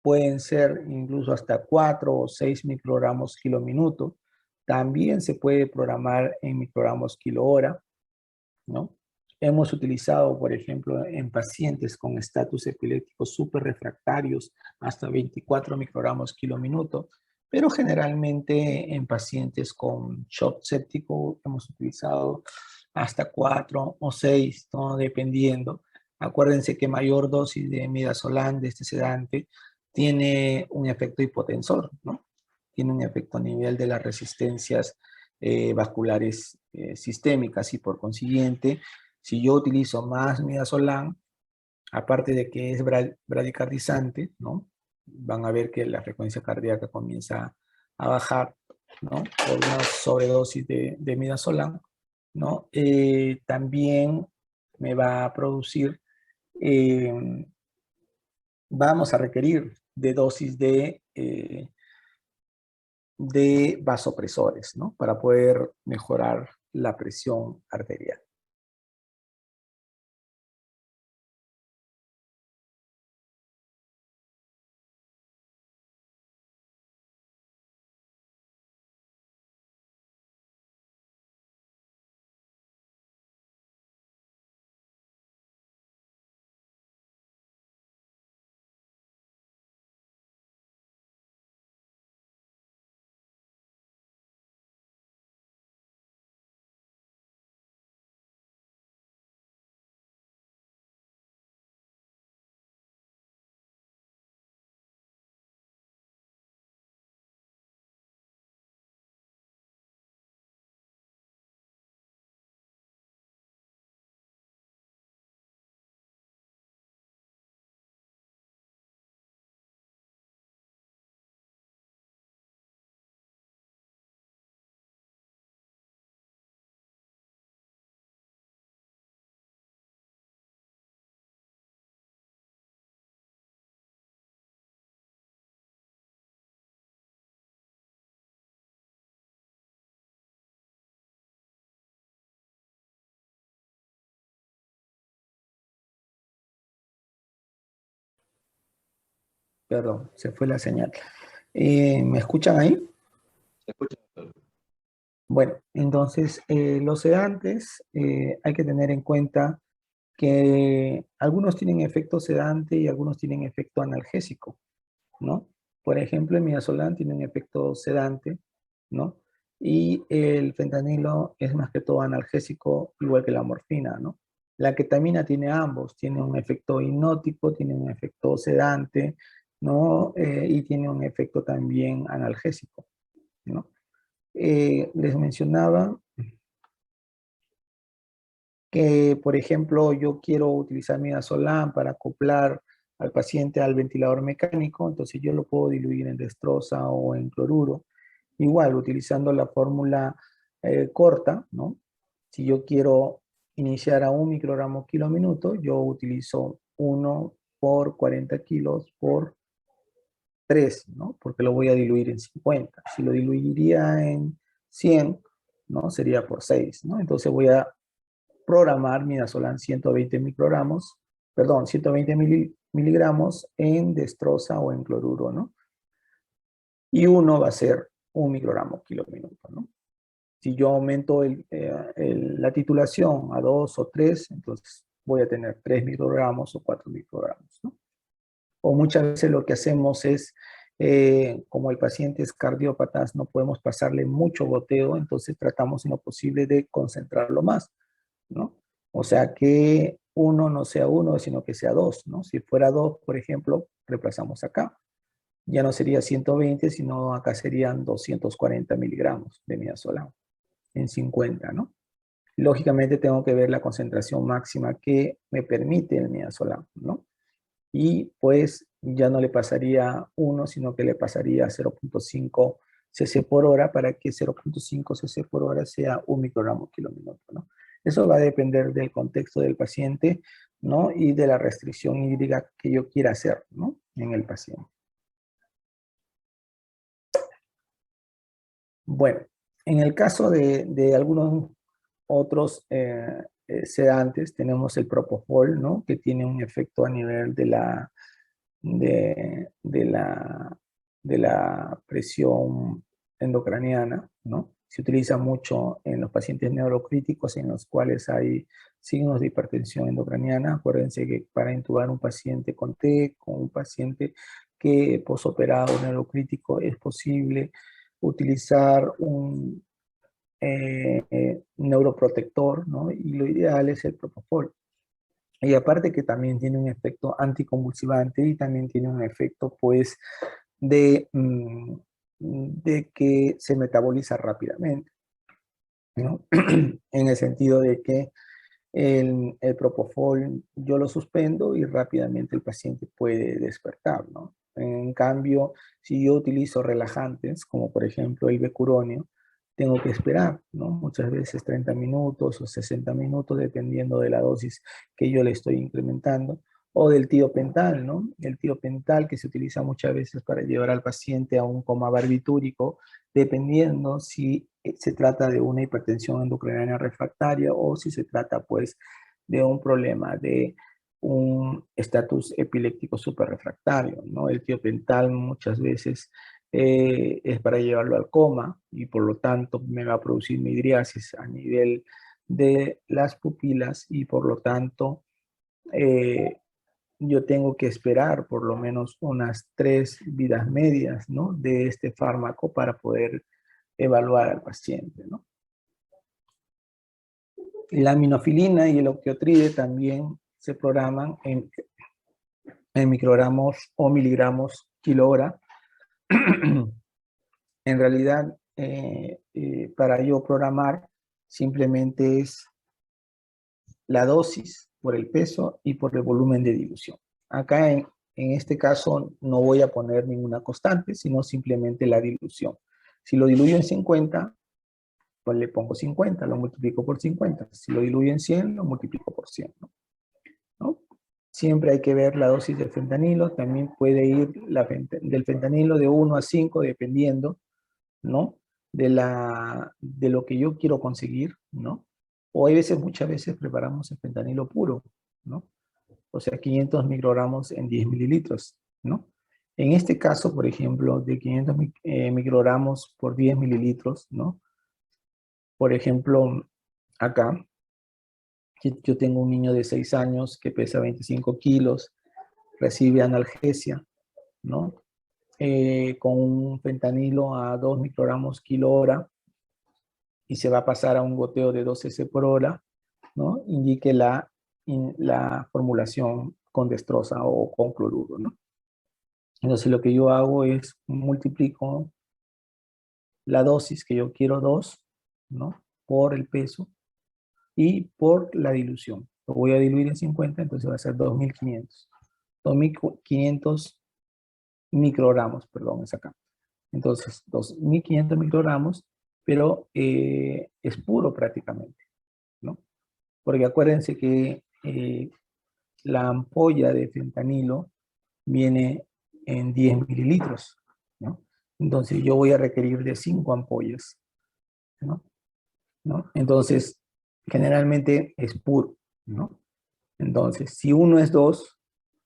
pueden ser incluso hasta 4 o 6 microgramos kilo minuto. También se puede programar en microgramos kilo hora, ¿no? Hemos utilizado, por ejemplo, en pacientes con estatus epiléptico súper refractarios hasta 24 microgramos kilo minuto, pero generalmente en pacientes con shock séptico hemos utilizado hasta 4 o 6, ¿no? Dependiendo. Acuérdense que mayor dosis de midazolam, de este sedante, tiene un efecto hipotensor, ¿no? Tiene un efecto a nivel de las resistencias vasculares sistémicas y por consiguiente, si yo utilizo más midazolam, aparte de que es bradicardizante, ¿no? Van a ver que la frecuencia cardíaca comienza a bajar, ¿no? Por una sobredosis de midazolam, ¿no? También me va a producir, vamos a requerir de dosis de vasopresores, ¿no? Para poder mejorar la presión arterial. Perdón, se fue la señal. ¿Me escuchan ahí? Se escucha, doctor. Bueno, entonces los sedantes hay que tener en cuenta que algunos tienen efecto sedante y algunos tienen efecto analgésico, ¿no? Por ejemplo, el midazolam tiene un efecto sedante, ¿no? Y el fentanilo es más que todo analgésico, igual que la morfina, ¿no? La ketamina tiene ambos, tiene un efecto hipnótico, tiene un efecto sedante, ¿no? Y tiene un efecto también analgésico, ¿no? Les mencionaba que, por ejemplo, yo quiero utilizar midazolam para acoplar al paciente al ventilador mecánico, entonces yo lo puedo diluir en dextrosa o en cloruro. Igual, utilizando la fórmula corta, ¿no? Si yo quiero iniciar a 1 microgramo kilo minuto, yo utilizo 1 por 40 kilos por 3, ¿no? Porque lo voy a diluir en 50. Si lo diluiría en 100, ¿no? Sería por 6, ¿no? Entonces voy a programar midazolam 120 microgramos, perdón, 120 miligramos en dextrosa o en cloruro, ¿no? Y uno va a ser 1 microgramo kilo minuto, ¿no? Si yo aumento la titulación a 2 o 3, entonces voy a tener 3 microgramos o 4 microgramos, ¿no? O muchas veces lo que hacemos es, como el paciente es cardiópata, no podemos pasarle mucho goteo, entonces tratamos en lo posible de concentrarlo más, ¿no? O sea que 1 no sea 1, sino que sea 2, ¿no? Si fuera 2, por ejemplo, reemplazamos acá. Ya no sería 120, sino acá serían 240 miligramos de midazolam en 50, ¿no? Lógicamente tengo que ver la concentración máxima que me permite el midazolam, ¿no? Y pues ya no le pasaría 1, sino que le pasaría 0.5 cc por hora para que 0.5 cc por hora sea 1 microgramo kilo minuto, ¿no? Eso va a depender del contexto del paciente, ¿no? Y de la restricción hídrica que yo quiera hacer, ¿no? En el paciente. Bueno, en el caso de algunos otros sedantes, tenemos el propofol, ¿no? Que tiene un efecto a nivel de la presión endocraniana, ¿no? Se utiliza mucho en los pacientes neurocríticos en los cuales hay signos de hipertensión endocraniana. Acuérdense que para intubar un paciente con TEC, con un paciente que posoperado neurocrítico, es posible utilizar un neuroprotector, ¿no? Y lo ideal es el propofol. Y aparte que también tiene un efecto anticonvulsivante y también tiene un efecto, pues, de que se metaboliza rápidamente, ¿no? En el sentido de que el propofol yo lo suspendo y rápidamente el paciente puede despertar, ¿no? En cambio, si yo utilizo relajantes, como por ejemplo el becuronio, tengo que esperar, ¿no? Muchas veces 30 minutos o 60 minutos, dependiendo de la dosis que yo le estoy incrementando, o del tiopental, ¿no? El tiopental que se utiliza muchas veces para llevar al paciente a un coma barbitúrico, dependiendo si se trata de una hipertensión endocrinal refractaria o si se trata, pues, de un problema de un estatus epiléptico superrefractario, ¿no? El tiopental muchas veces es para llevarlo al coma y por lo tanto me va a producir midriasis a nivel de las pupilas y por lo tanto yo tengo que esperar por lo menos unas 3 vidas medias, ¿no? De este fármaco para poder evaluar al paciente, ¿no? La aminofilina y el optiotride también se programan en microgramos o miligramos kilo hora. En realidad, para yo programar, simplemente es la dosis por el peso y por el volumen de dilución. Acá en este caso no voy a poner ninguna constante, sino simplemente la dilución. Si lo diluyo en 50, pues le pongo 50, lo multiplico por 50. Si lo diluyo en 100, lo multiplico por 100, ¿no? Siempre hay que ver la dosis del fentanilo. También puede ir del fentanilo de 1 a 5, dependiendo, ¿no? De lo que yo quiero conseguir, ¿no? O hay veces, muchas veces preparamos el fentanilo puro, ¿no? O sea, 500 microgramos en 10 mililitros, ¿no? En este caso, por ejemplo, de 500 microgramos por 10 mililitros, ¿no? Por ejemplo, acá, yo tengo un niño de 6 años que pesa 25 kilos, recibe analgesia, ¿no? Con un fentanilo a 2 microgramos kilo hora y se va a pasar a un goteo de 2 cc por hora, ¿no? Indique la formulación con destroza o con cloruro, ¿no? Entonces lo que yo hago es multiplico la dosis que yo quiero 2, ¿no? Por el peso y por la dilución. Lo voy a diluir en 50, entonces va a ser 2500. 2500 microgramos, perdón, es acá. Entonces, 2500 microgramos, pero es puro prácticamente, ¿no? Porque acuérdense que la ampolla de fentanilo viene en 10 mililitros, ¿no? Entonces yo voy a requerir de 5 ampollas, ¿no? Entonces, generalmente es puro, ¿no? Entonces, si uno es 2,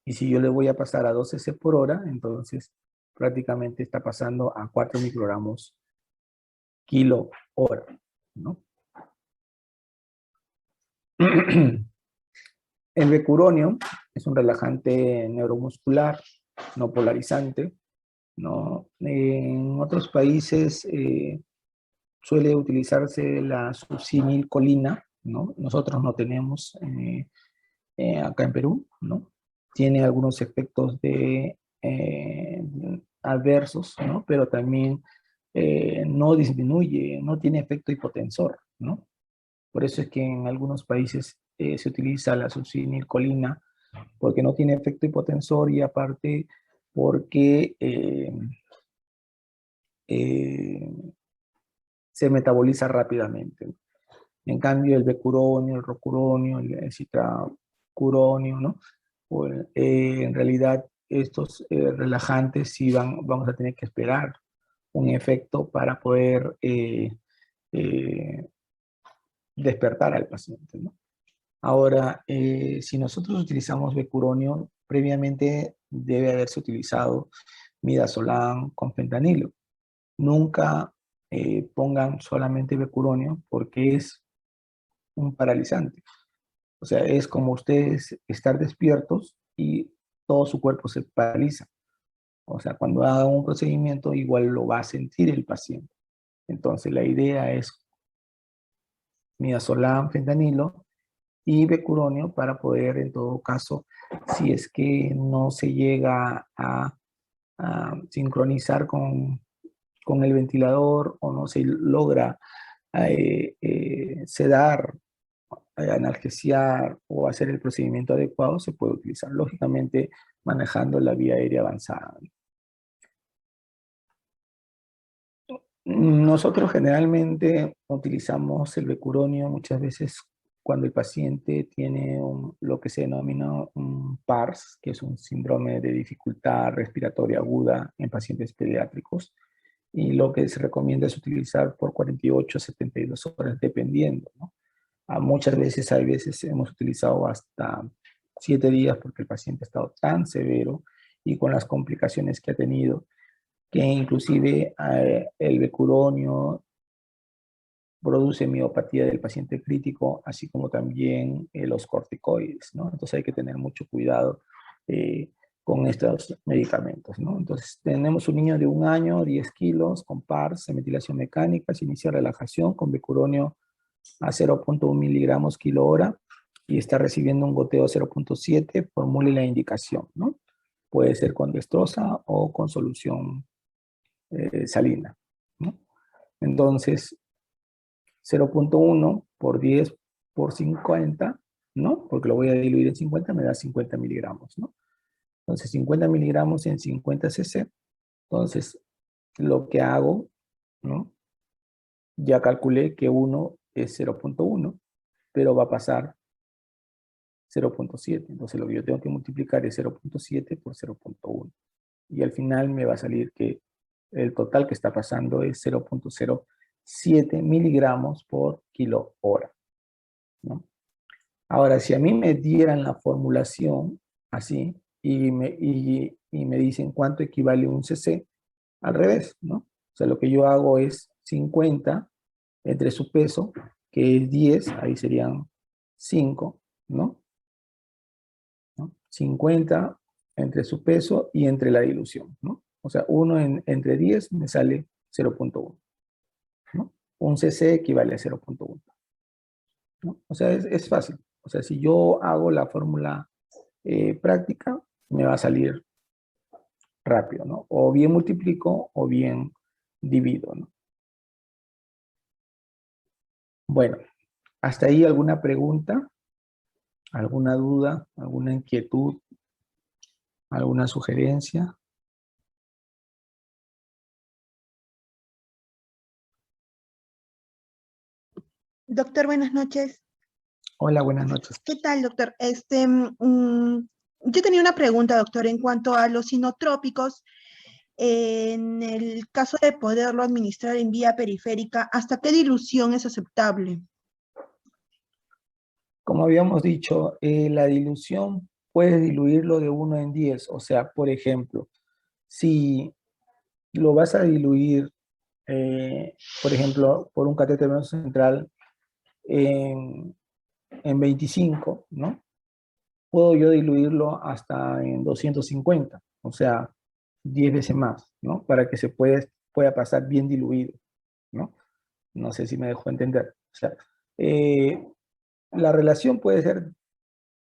y si yo le voy a pasar a 2 cc por hora, entonces prácticamente está pasando a 4 microgramos kilo hora, ¿no? El becuronio es un relajante neuromuscular, no polarizante, ¿no? En otros países suele utilizarse la succinilcolina, ¿no? Nosotros no tenemos acá en Perú, ¿no? Tiene algunos efectos adversos, ¿no? Pero también no disminuye, no tiene efecto hipotensor, ¿no? Por eso es que en algunos países se utiliza la succinilcolina porque no tiene efecto hipotensor y aparte porque se metaboliza rápidamente. En cambio, el becuronio, el rocuronio, el citracuronio, ¿no? En realidad, estos relajantes sí vamos a tener que esperar un efecto para poder eh, despertar al paciente, ¿no? Ahora, si nosotros utilizamos becuronio, previamente debe haberse utilizado midazolam con fentanilo. Nunca pongan solamente becuronio porque es un paralizante. O sea, es como ustedes estar despiertos y todo su cuerpo se paraliza. O sea, cuando haga un procedimiento igual lo va a sentir el paciente. Entonces, la idea es midazolam, fentanilo y becuronio para poder, en todo caso, si es que no se llega a sincronizar con el ventilador o no se logra sedar, analgesiar o hacer el procedimiento adecuado, se puede utilizar, lógicamente manejando la vía aérea avanzada. Nosotros generalmente utilizamos el becuronio muchas veces cuando el paciente tiene lo que se denomina un PARS, que es un síndrome de dificultad respiratoria aguda en pacientes pediátricos, y lo que se recomienda es utilizar por 48 a 72 horas, dependiendo, ¿no? Muchas veces, hay veces hemos utilizado hasta 7 días porque el paciente ha estado tan severo y con las complicaciones que ha tenido, que inclusive el becuronio produce miopatía del paciente crítico, así como también los corticoides, ¿no? Entonces hay que tener mucho cuidado con estos medicamentos, ¿no? Entonces tenemos un niño de 1 año, 10 kilos, con PARS, ventilación mecánica, se inicia relajación con becuronio a 0.1 miligramos kilo hora y está recibiendo un goteo 0.7, formule la indicación, ¿no? Puede ser con dextrosa o con solución salina, ¿no? Entonces, 0.1 por 10 por 50, ¿no? Porque lo voy a diluir en 50, me da 50 miligramos, ¿no? Entonces, 50 miligramos en 50 cc. Entonces, lo que hago, ¿no? Ya calculé que 1 es 0.1, pero va a pasar 0.7. Entonces, lo que yo tengo que multiplicar es 0.7 por 0.1. Y al final me va a salir que el total que está pasando es 0.07 miligramos por kilo hora, ¿no? Ahora, si a mí me dieran la formulación así y me dicen cuánto equivale un cc, al revés, ¿no? O sea, lo que yo hago es 50 entre su peso, que es 10, ahí serían 5, ¿no? 50 entre su peso y entre la dilución, ¿no? O sea, 1 entre 10 me sale 0.1, ¿no? Un cc equivale a 0.1, ¿no? O sea, es fácil. O sea, si yo hago la fórmula práctica, me va a salir rápido, ¿no? O bien multiplico o bien divido, ¿no? Bueno, hasta ahí alguna pregunta, alguna duda, alguna inquietud, alguna sugerencia. Doctor, buenas noches. Hola, buenas noches. ¿Qué tal, doctor? Yo tenía una pregunta, doctor, en cuanto a los sinotrópicos. En el caso de poderlo administrar en vía periférica, ¿hasta qué dilución es aceptable? Como habíamos dicho, la dilución puedes diluirlo de 1 en 10. O sea, por ejemplo, si lo vas a diluir por ejemplo, por un catéter venoso central en 25, ¿no? Puedo yo diluirlo hasta en 250, o sea, 10 veces más, ¿no? Para que se pueda pasar bien diluido, ¿no? No sé si me dejo entender. O sea, la relación puede ser,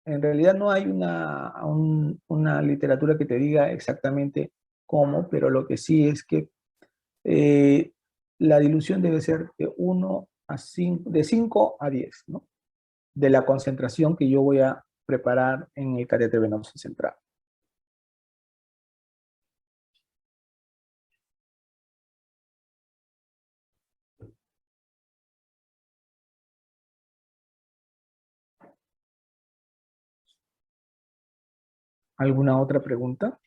en realidad no hay una literatura que te diga exactamente cómo, pero lo que sí es que la dilución debe ser de 1 a 5, de 5 a 10, ¿no? De la concentración que yo voy a preparar en el catéter venoso central. ¿Alguna otra pregunta?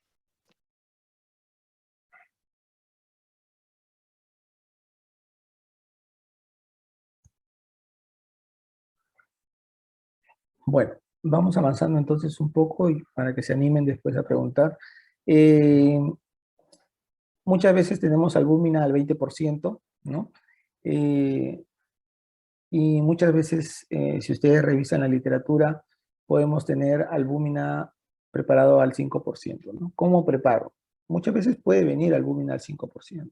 Bueno, vamos avanzando entonces un poco y para que se animen después a preguntar. Muchas veces tenemos albúmina al 20%, ¿no? Y muchas veces, si ustedes revisan la literatura, podemos tener albúmina preparado al 5%, ¿no? ¿Cómo preparo? Muchas veces puede venir albúmina al 5%,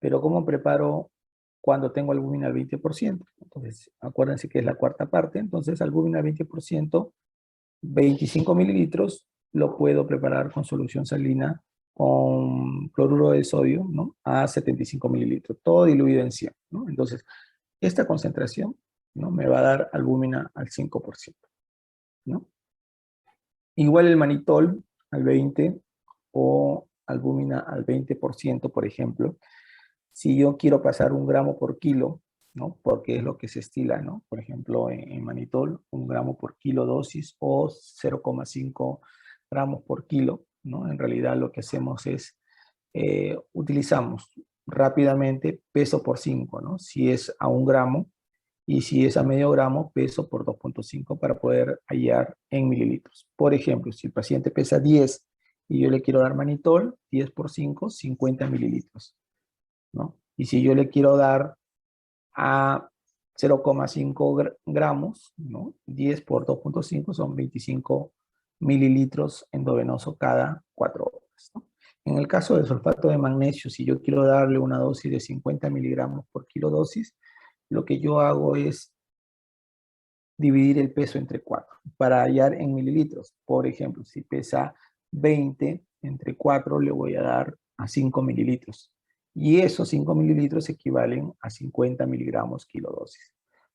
pero ¿cómo preparo cuando tengo albúmina al 20%? Entonces, acuérdense que es la cuarta parte, entonces albúmina al 20%, 25 mililitros, lo puedo preparar con solución salina con cloruro de sodio, ¿no? A 75 mililitros, todo diluido en 100, ¿no? Entonces, esta concentración, ¿no? Me va a dar albúmina al 5%, ¿no? Igual el manitol al 20 o albúmina al 20%, por ejemplo, si yo quiero pasar 1 gramo por kilo, ¿no? Porque es lo que se estila, ¿no? Por ejemplo, en manitol, 1 gramo por kilo dosis o 0,5 gramos por kilo, ¿no? En realidad lo que hacemos es, utilizamos rápidamente peso por 5, ¿no? Si es a 1 gramo y si es a medio gramo, peso por 2,5 para poder hallar en mililitros. Por ejemplo, si el paciente pesa 10 y yo le quiero dar manitol, 10 por 5, 50 mililitros, ¿no? Y si yo le quiero dar a 0,5 gramos, ¿no? 10 por 2,5 son 25 mililitros endovenoso cada 4 horas, ¿no? En el caso del sulfato de magnesio, si yo quiero darle una dosis de 50 miligramos por kilo dosis, lo que yo hago es dividir el peso entre 4 para hallar en mililitros. Por ejemplo, si pesa 20, entre 4 le voy a dar a 5 mililitros. Y esos 5 mililitros equivalen a 50 miligramos kilodosis,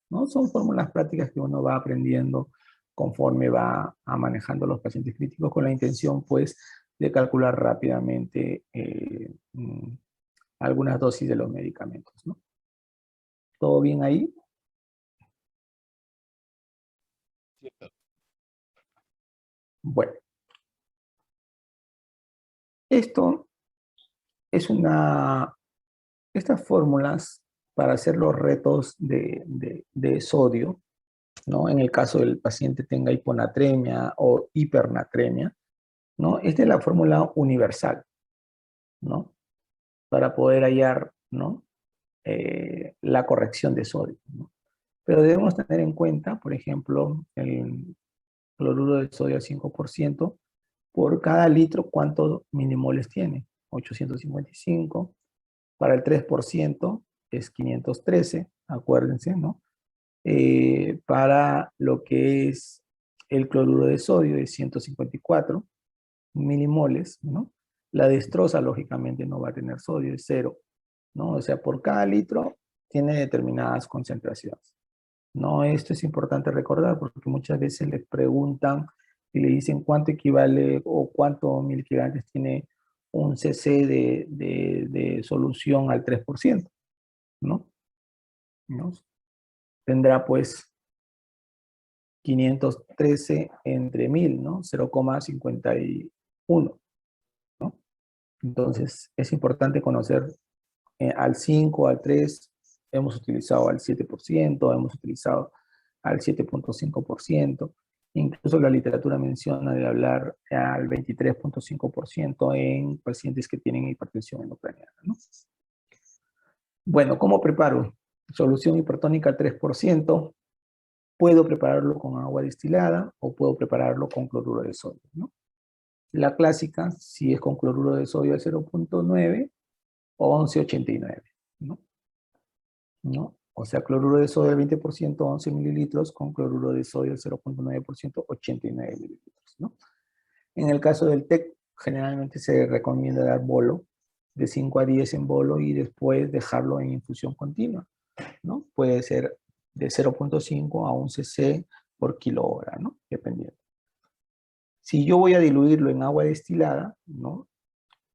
¿no? Son fórmulas prácticas que uno va aprendiendo conforme va manejando los pacientes críticos con la intención, pues, de calcular rápidamente algunas dosis de los medicamentos, ¿no? ¿Todo bien ahí? Bueno, esto es estas fórmulas para hacer los retos de sodio, ¿no? En el caso del paciente tenga hiponatremia o hipernatremia, ¿no? Esta es la fórmula universal, ¿no? Para poder hallar, ¿no? La corrección de sodio, ¿no? Pero debemos tener en cuenta, por ejemplo, el cloruro de sodio al 5%, por cada litro, ¿cuántos milimoles tiene? 855. Para el 3% es 513, acuérdense, ¿no? Para lo que es el cloruro de sodio es 154 milimoles, ¿no? La destroza, lógicamente, no va a tener sodio, es 0, ¿no? O sea, por cada litro tiene determinadas concentraciones, ¿no? Esto es importante recordar porque muchas veces les preguntan y le dicen cuánto equivale o cuántos miligramos tiene un cc de solución al 3%, ¿no? ¿no? Tendrá pues 513 entre 1000, ¿no? 0,51, ¿no? Entonces es importante conocer al 5, al 3, hemos utilizado al 7%, hemos utilizado al 7,5%, incluso la literatura menciona de hablar al 23,5% en pacientes que tienen hipertensión endocraniana, ¿no? Bueno, ¿cómo preparo? Solución hipertónica al 3%. Puedo prepararlo con agua destilada o puedo prepararlo con cloruro de sodio, ¿no? La clásica, si es con cloruro de sodio al 0.9 o 1189, ¿no? O sea, cloruro de sodio al 20%, 11 mililitros, con cloruro de sodio al 0.9%, 89 mililitros, ¿no? En el caso del TEC, generalmente se recomienda dar bolo, de 5 a 10 en bolo y después dejarlo en infusión continua, ¿no? Puede ser de 0.5 a 1 cc por kilo hora, ¿no? Dependiendo. Si yo voy a diluirlo en agua destilada, ¿no?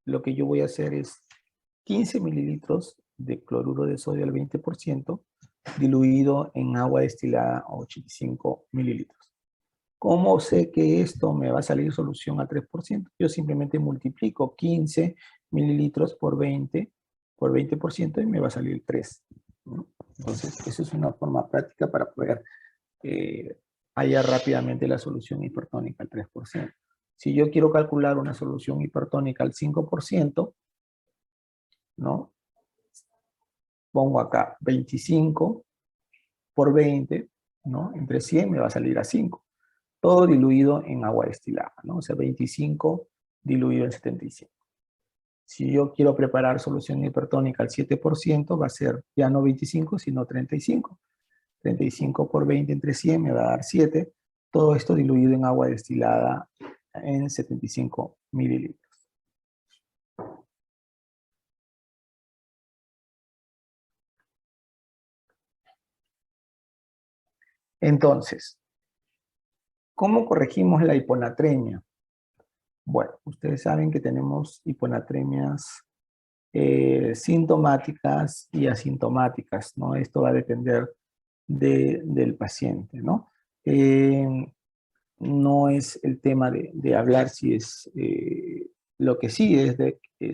Lo que yo voy a hacer es 15 mililitros de cloruro de sodio al 20% diluido en agua destilada a 85 mililitros. ¿Cómo sé que esto me va a salir solución a 3%? Yo simplemente multiplico 15 mililitros por 20% y me va a salir 3, ¿no? Entonces, esa es una forma práctica para poder hallar rápidamente la solución hipertónica al 3%. Si yo quiero calcular una solución hipertónica al 5%, ¿no? Pongo acá 25 por 20, ¿no? Entre 100 me va a salir a 5. Todo diluido en agua destilada, ¿no? O sea, 25 diluido en 75. Si yo quiero preparar solución hipertónica al 7%, va a ser ya no 25, sino 35. 35 por 20 entre 100 me va a dar 7. Todo esto diluido en agua destilada en 75 mililitros. Entonces, ¿cómo corregimos la hiponatremia? Bueno, ustedes saben que tenemos hiponatremias sintomáticas y asintomáticas, ¿no? Esto va a depender del paciente, ¿no? No es el tema de hablar si es, lo que sí es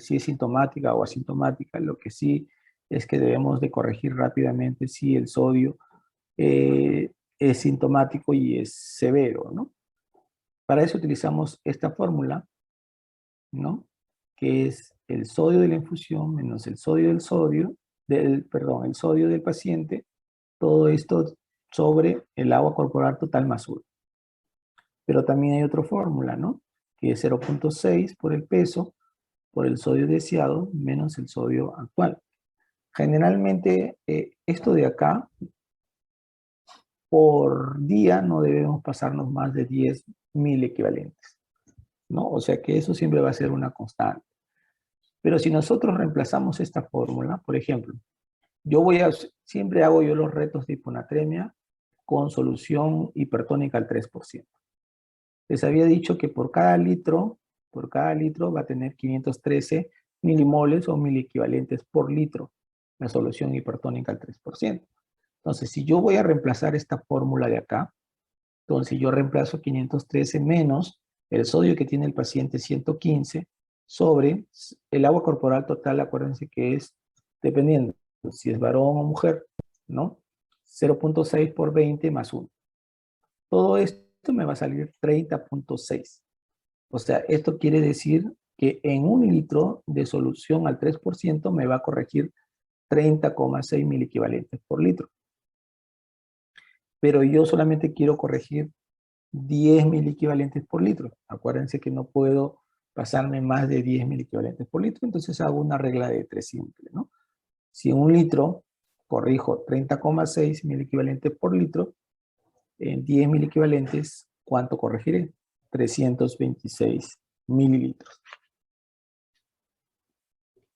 si es sintomática o asintomática, lo que sí es que debemos de corregir rápidamente si el sodio es sintomático y es severo, ¿no? Para eso utilizamos esta fórmula, ¿no? Que es el sodio de la infusión menos el sodio el sodio del paciente, todo esto sobre el agua corporal total más 1. Pero también hay otra fórmula, ¿no? Que es 0.6 por el peso, por el sodio deseado, menos el sodio actual. Generalmente, esto de acá, por día no debemos pasarnos más de 10.000 equivalentes, ¿no? O sea que eso siempre va a ser una constante. Pero si nosotros reemplazamos esta fórmula, por ejemplo, siempre hago yo los retos de hiponatremia con solución hipertónica al 3%. Les había dicho que por cada litro va a tener 513 milimoles o miliequivalentes por litro, la solución hipertónica al 3%. Entonces, si yo voy a reemplazar esta fórmula de acá, entonces yo reemplazo 513 menos el sodio que tiene el paciente 115 sobre el agua corporal total, acuérdense que es, dependiendo si es varón o mujer, ¿no? 0.6 por 20 más 1. Todo esto me va a salir 30.6. O sea, esto quiere decir que en 1 litro de solución al 3% me va a corregir 30,6 miliequivalentes por litro. Pero yo solamente quiero corregir 10 miliequivalentes por litro. Acuérdense que no puedo pasarme más de 10 miliequivalentes por litro, entonces hago una regla de 3 simple, ¿no? Si en 1 litro corrijo 30,6 miliequivalentes por litro, en 10 miliequivalentes, ¿cuánto corregiré? 326 mililitros.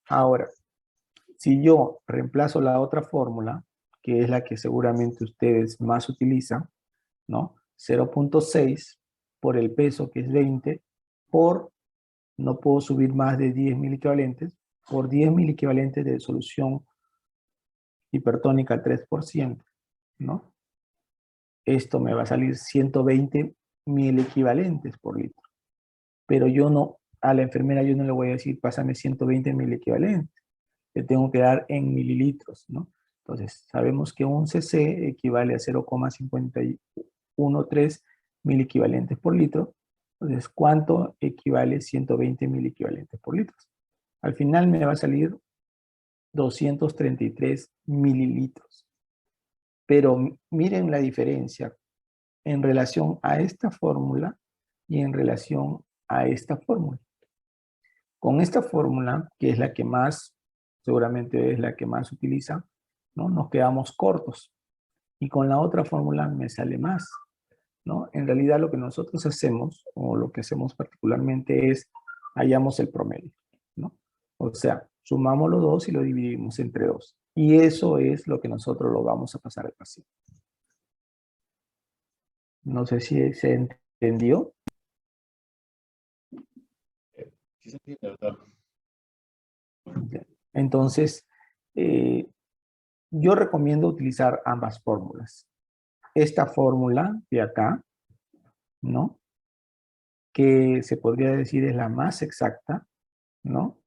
Ahora, si yo reemplazo la otra fórmula, que es la que seguramente ustedes más utilizan, ¿no? 0.6 por el peso, que es 20, por, no puedo subir más de 10 miliequivalentes, por 10 miliequivalentes de solución hipertónica al 3%, ¿no? Esto me va a salir 120 miliequivalentes por litro. Pero yo no, a la enfermera yo no le voy a decir, pásame 120 miliequivalentes. Le tengo que dar en mililitros, ¿no? Entonces, sabemos que un cc equivale a 0,513 miliequivalentes por litro. Entonces, ¿cuánto equivale 120 miliequivalentes por litro? Al final me va a salir 233 mililitros. Pero miren la diferencia en relación a esta fórmula y en relación a esta fórmula. Con esta fórmula, que es la que más, seguramente es la que más utiliza, ¿no? Nos quedamos cortos. Y con la otra fórmula me sale más, ¿no? En realidad lo que nosotros hacemos, o lo que hacemos particularmente es, hallamos el promedio, ¿no? O sea, sumamos los dos y lo dividimos entre 2. Y eso es lo que nosotros lo vamos a pasar al paciente. No sé si se entendió. Sí se entiende, doctor. Entonces, yo recomiendo utilizar ambas fórmulas. Esta fórmula de acá, ¿no? Que se podría decir es la más exacta, ¿no?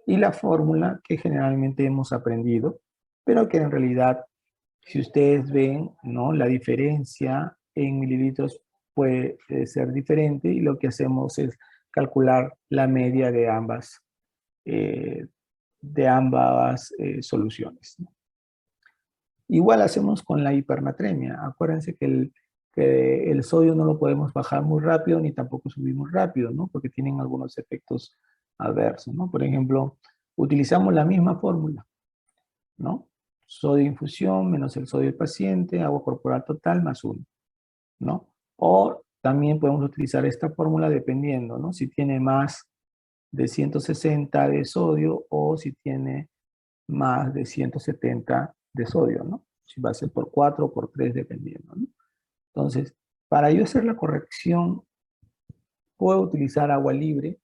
Y la fórmula que generalmente hemos aprendido, pero que en realidad, si ustedes ven, ¿no? La diferencia en mililitros puede ser diferente y lo que hacemos es calcular la media de ambas soluciones, ¿no? Igual hacemos con la hipernatremia. Acuérdense que el sodio no lo podemos bajar muy rápido ni tampoco subir muy rápido, ¿no? Porque tienen algunos efectos adversos, ¿no? Por ejemplo, utilizamos la misma fórmula, ¿no? Sodio infusión menos el sodio del paciente, agua corporal total más 1, ¿no? O también podemos utilizar esta fórmula dependiendo, ¿no? Si tiene más de 160 de sodio o si tiene más de 170 de sodio, ¿no? Si va a ser por 4 o por 3 dependiendo, ¿no? Entonces, para yo hacer la corrección, puedo utilizar agua libre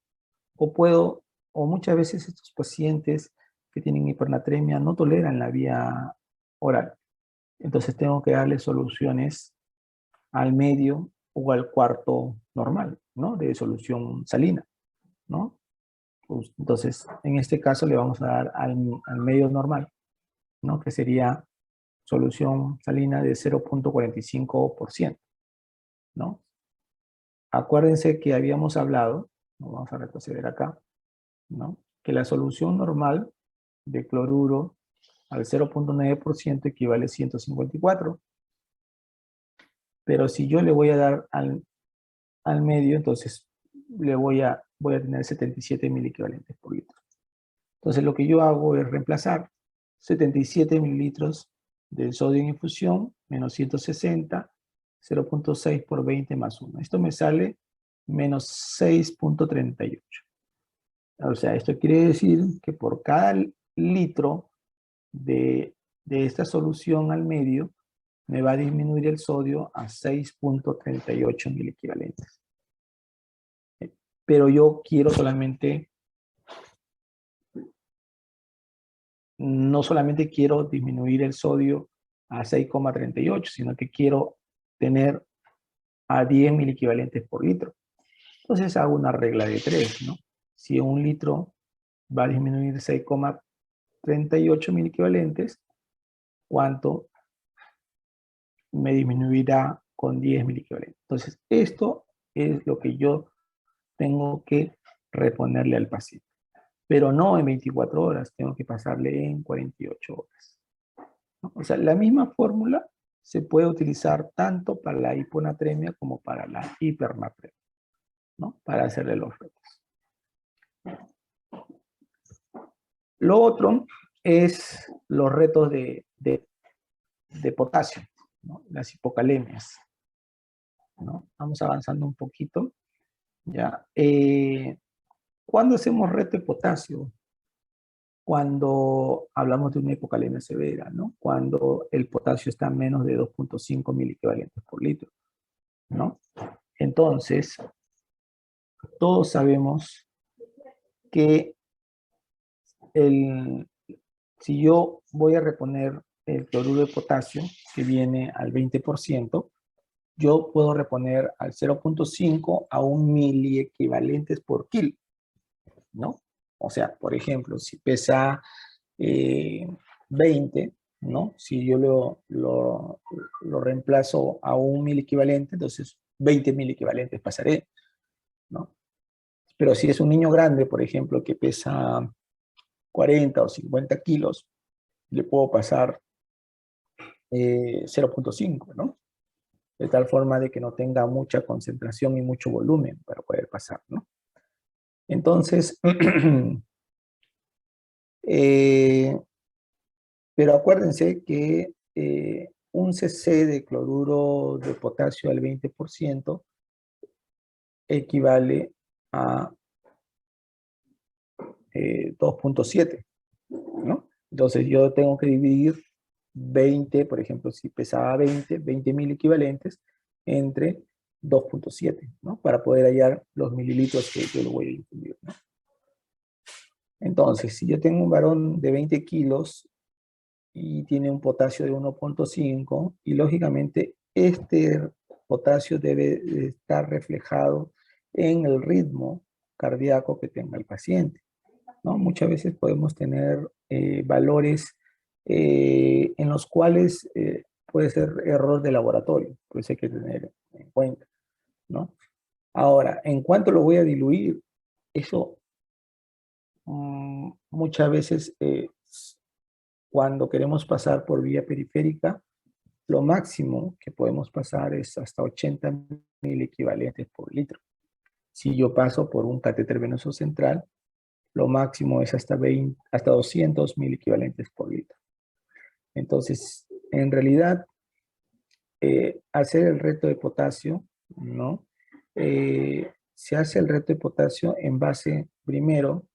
o muchas veces estos pacientes que tienen hipernatremia no toleran la vía oral. Entonces tengo que darle soluciones al medio o al cuarto normal, ¿no? De solución salina, ¿no? Pues, entonces, en este caso le vamos a dar al medio normal, ¿no? Que sería solución salina de 0.45%, ¿no? Acuérdense que habíamos hablado, vamos a retroceder acá, ¿no? Que la solución normal de cloruro al 0.9% equivale a 154. Pero si yo le voy a dar al medio, entonces voy a tener 77 miliequivalentes por litro. Entonces lo que yo hago es reemplazar 77 mililitros del sodio en infusión menos 160, 0.6 por 20 más 1. Esto me sale menos 6.38. O sea, esto quiere decir que por cada litro de esta solución al medio, me va a disminuir el sodio a 6.38 miliequivalentes. Pero yo quiero solamente, no solamente quiero disminuir el sodio a 6.38, sino que quiero tener a 10 miliequivalentes por litro. Entonces hago una regla de 3, ¿no? Si un litro va a disminuir 6.38 miliequivalentes, ¿cuánto me disminuirá con 10 miliequivalentes? Entonces, esto es lo que yo tengo que reponerle al paciente. Pero no en 24 horas, tengo que pasarle en 48 horas. ¿No? O sea, la misma fórmula se puede utilizar tanto para la hiponatremia como para la hipernatremia, ¿no? Para hacerle los retos. Lo otro es los retos de potasio, ¿no? Las hipocalemias, ¿no? Vamos avanzando un poquito. ¿Ya? ¿Cuándo hacemos reto de potasio? Cuando hablamos de una hipocalemia severa, ¿no? Cuando el potasio está a menos de 2.5 miliequivalentes por litro, ¿no? Entonces, todos sabemos que si yo voy a reponer el cloruro de potasio, que viene al 20%, yo puedo reponer al 0.5 a 1 miliequivalentes por kilo, ¿no? O sea, por ejemplo, si pesa 20, ¿no? Si yo lo reemplazo a 1 miliequivalente, entonces 20 miliequivalentes pasaré, ¿no? Pero si es un niño grande, por ejemplo, que pesa 40 o 50 kilos, le puedo pasar 0.5, ¿no? De tal forma de que no tenga mucha concentración y mucho volumen para poder pasar, ¿no? Entonces, pero acuérdense que un cc de cloruro de potasio al 20% equivale a 2.7, ¿no? Entonces yo tengo que dividir 20, por ejemplo, si pesaba 20.000 equivalentes entre 2.7, ¿no? Para poder hallar los mililitros que yo lo voy a infundir, ¿no? Entonces, si yo tengo un varón de 20 kilos y tiene un potasio de 1.5, y lógicamente este potasio debe estar reflejado en el ritmo cardíaco que tenga el paciente, ¿no? Muchas veces podemos tener valores en los cuales puede ser error de laboratorio, pues hay que tener en cuenta, ¿no? Ahora, ¿en cuánto lo voy a diluir? Eso muchas veces cuando queremos pasar por vía periférica, lo máximo que podemos pasar es hasta 80.000 equivalentes por litro. Si yo paso por un catéter venoso central, lo máximo es hasta 200.000 equivalentes por litro. Entonces, en realidad, hacer el reto de potasio, ¿no? Se hace el reto de potasio en base, primero,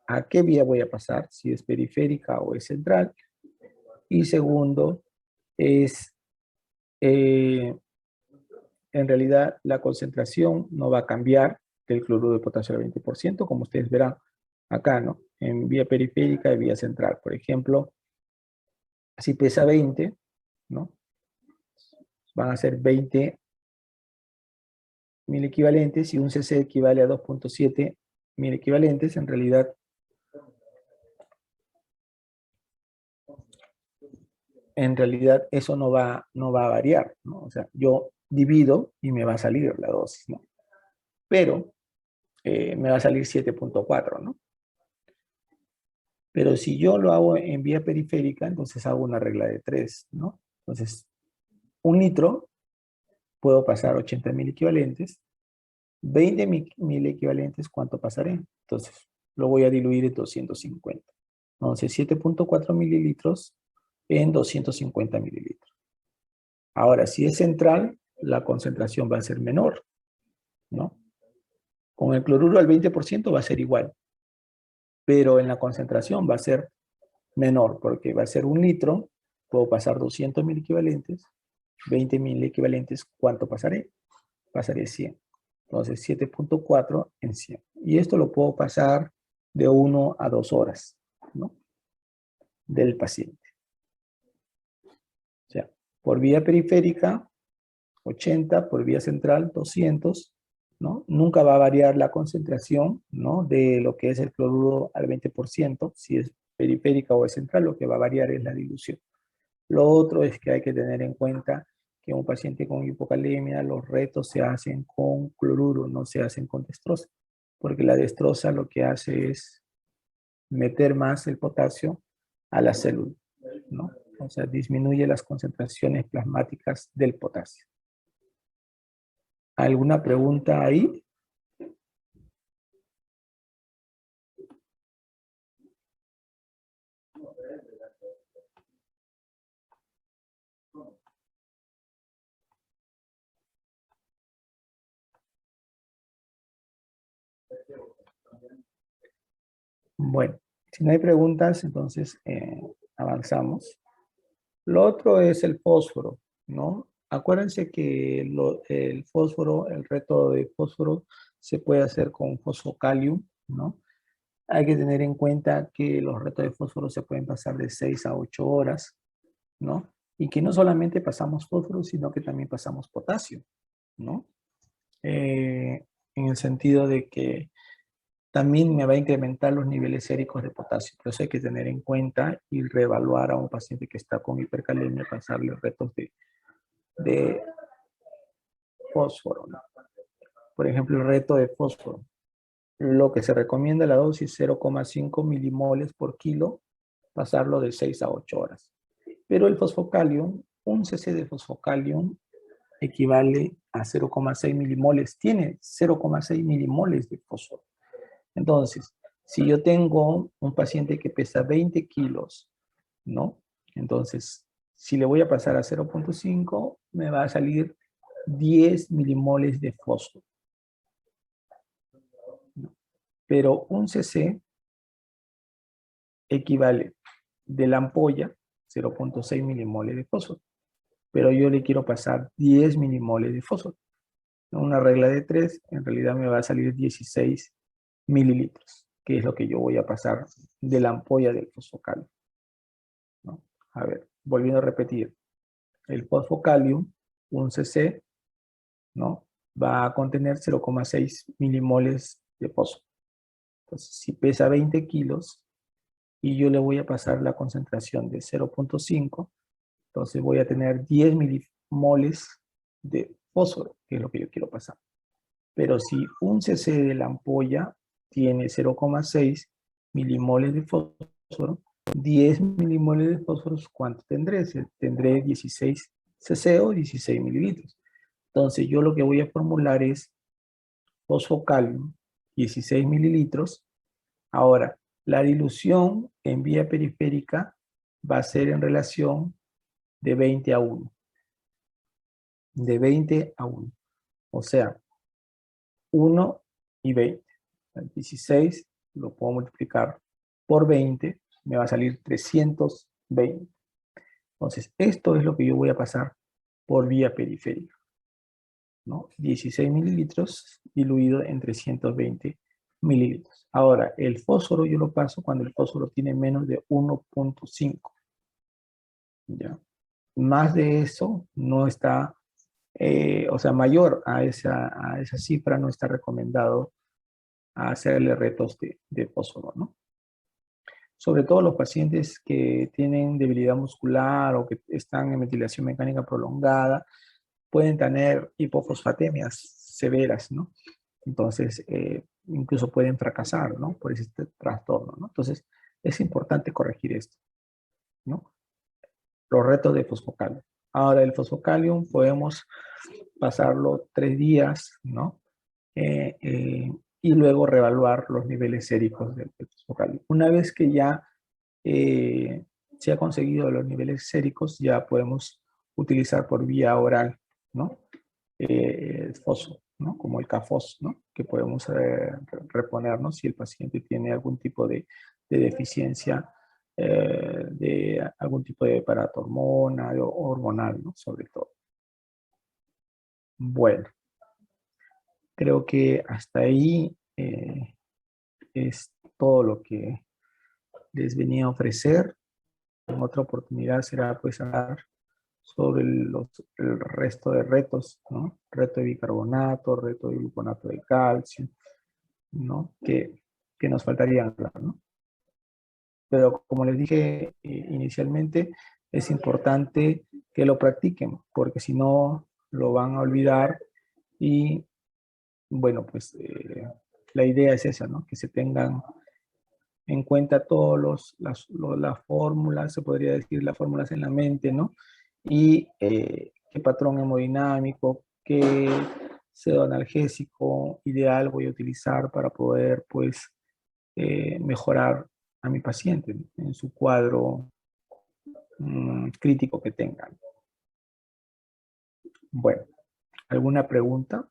a qué vía voy a pasar, si es periférica o es central. Y segundo, es, en realidad, la concentración no va a cambiar del cloruro de potasio al 20%, como ustedes verán acá, ¿no? En vía periférica y vía central. Por ejemplo, si pesa 20, ¿no? Van a ser 20.000 equivalentes y un cc equivale a 2.7 mil equivalentes. En realidad eso no va a variar, ¿no? O sea, yo divido y me va a salir la dosis, ¿no? Pero me va a salir 7.4, ¿no? Pero si yo lo hago en vía periférica, entonces hago una regla de 3, ¿no? Entonces, un litro puedo pasar 80.000 equivalentes, 20.000 equivalentes, ¿cuánto pasaré? Entonces, lo voy a diluir en 250. Entonces, 7.4 mililitros en 250 mililitros. Ahora, si es central, la concentración va a ser menor, ¿no? Con el cloruro al 20% va a ser igual, pero en la concentración va a ser menor, porque va a ser un litro, puedo pasar 200.000 equivalentes, 20.000 equivalentes, ¿cuánto pasaré? Pasaré 100. Entonces, 7.4 en 100. Y esto lo puedo pasar de 1 a 2 horas, ¿no? Del paciente. O sea, por vía periférica, 80, por vía central, 200, ¿no? Nunca va a variar la concentración, ¿no? De lo que es el cloruro al 20%. Si es periférica o es central, lo que va a variar es la dilución. Lo otro es que hay que tener en cuenta que un paciente con hipocalemia, los retos se hacen con cloruro, no se hacen con destroza, porque la destroza lo que hace es meter más el potasio a la célula, ¿no? O sea, disminuye las concentraciones plasmáticas del potasio. ¿Alguna pregunta ahí? Bueno, si no hay preguntas, entonces avanzamos. Lo otro es el fósforo, ¿no? Acuérdense que el fósforo, el reto de fósforo se puede hacer con fosfocalium, ¿no? Hay que tener en cuenta que los retos de fósforo se pueden pasar de 6 a 8 horas, ¿no? Y que no solamente pasamos fósforo, sino que también pasamos potasio, ¿no? En el sentido de que también me va a incrementar los niveles séricos de potasio. Por eso hay que tener en cuenta y reevaluar a un paciente que está con hipercalemia, pasarle retos de fósforo, ¿no? Por ejemplo, el reto de fósforo. lo que se recomienda la dosis 0,5 milimoles por kilo, pasarlo de 6 a 8 horas. Pero el fosfocalium, un cc de fosfocalium equivale a 0,6 milimoles, tiene 0,6 milimoles de fósforo. Entonces, si yo tengo un paciente que pesa 20 kilos, ¿no? Entonces, si le voy a pasar a 0,5, me va a salir 10 milimoles de fósforo. Pero un cc equivale de la ampolla 0,6 milimoles de fósforo. Pero yo le quiero pasar 10 milimoles de fósforo. Una regla de 3, en realidad me va a salir 16 mililitros, que es lo que yo voy a pasar de la ampolla del fosfocalium, ¿no? A ver, volviendo a repetir, el fosfocalium, un cc, ¿no? Va a contener 0,6 milimoles de fósforo. Entonces, si pesa 20 kilos y yo le voy a pasar la concentración de 0,5, entonces voy a tener 10 milimoles de fósforo, que es lo que yo quiero pasar. Pero si un cc de la ampolla tiene 0,6 milimoles de fósforo, 10 milimoles de fósforo, ¿cuánto tendré? Tendré 16 cc o 16 mililitros. Entonces yo lo que voy a formular es fosfocalium, 16 mililitros. Ahora, la dilución en vía periférica va a ser en relación de 20 a 1. De 20 a 1. O sea, 1 y 20. 16 lo puedo multiplicar por 20, me va a salir 320. Entonces, esto es lo que yo voy a pasar por vía periférica, ¿no? 16 mililitros diluido en 320 mililitros. Ahora, el fósforo yo lo paso cuando el fósforo tiene menos de 1,5. ¿Ya? Más de eso no está, o sea, mayor a esa cifra no está recomendado hacerle retos de fósforo, ¿no? Sobre todo los pacientes que tienen debilidad muscular o que están en ventilación mecánica prolongada, pueden tener hipofosfatemias severas, ¿no? Entonces, incluso pueden fracasar, ¿no? Por ese trastorno, ¿no? Entonces, es importante corregir esto, ¿no? Los retos de fosfocalium. Ahora, el fosfocalium podemos pasarlo 3 días, ¿no? Y luego reevaluar los niveles séricos del fosfocalium. Una vez que ya se ha conseguido los niveles séricos, ya podemos utilizar por vía oral, ¿no? El fosfo, ¿no? Como el CAFOS, ¿no? Que podemos reponernos si el paciente tiene algún tipo de deficiencia de algún tipo de paratormona o hormonal, ¿no? Sobre todo. Bueno, creo que hasta ahí es todo lo que les venía a ofrecer. En otra oportunidad será pues hablar sobre el resto de retos, ¿no? Reto de bicarbonato, reto de gluconato de calcio, ¿no? Que nos faltarían hablar, ¿no? Pero como les dije inicialmente, es importante que lo practiquen, porque si no lo van a olvidar y, bueno, pues la idea es esa, ¿no? Que se tengan en cuenta todas las fórmulas, se podría decir las fórmulas en la mente, ¿no? Y qué patrón hemodinámico, qué pseudoanalgésico ideal voy a utilizar para poder, pues, mejorar a mi paciente en su cuadro crítico que tengan. Bueno, ¿alguna pregunta?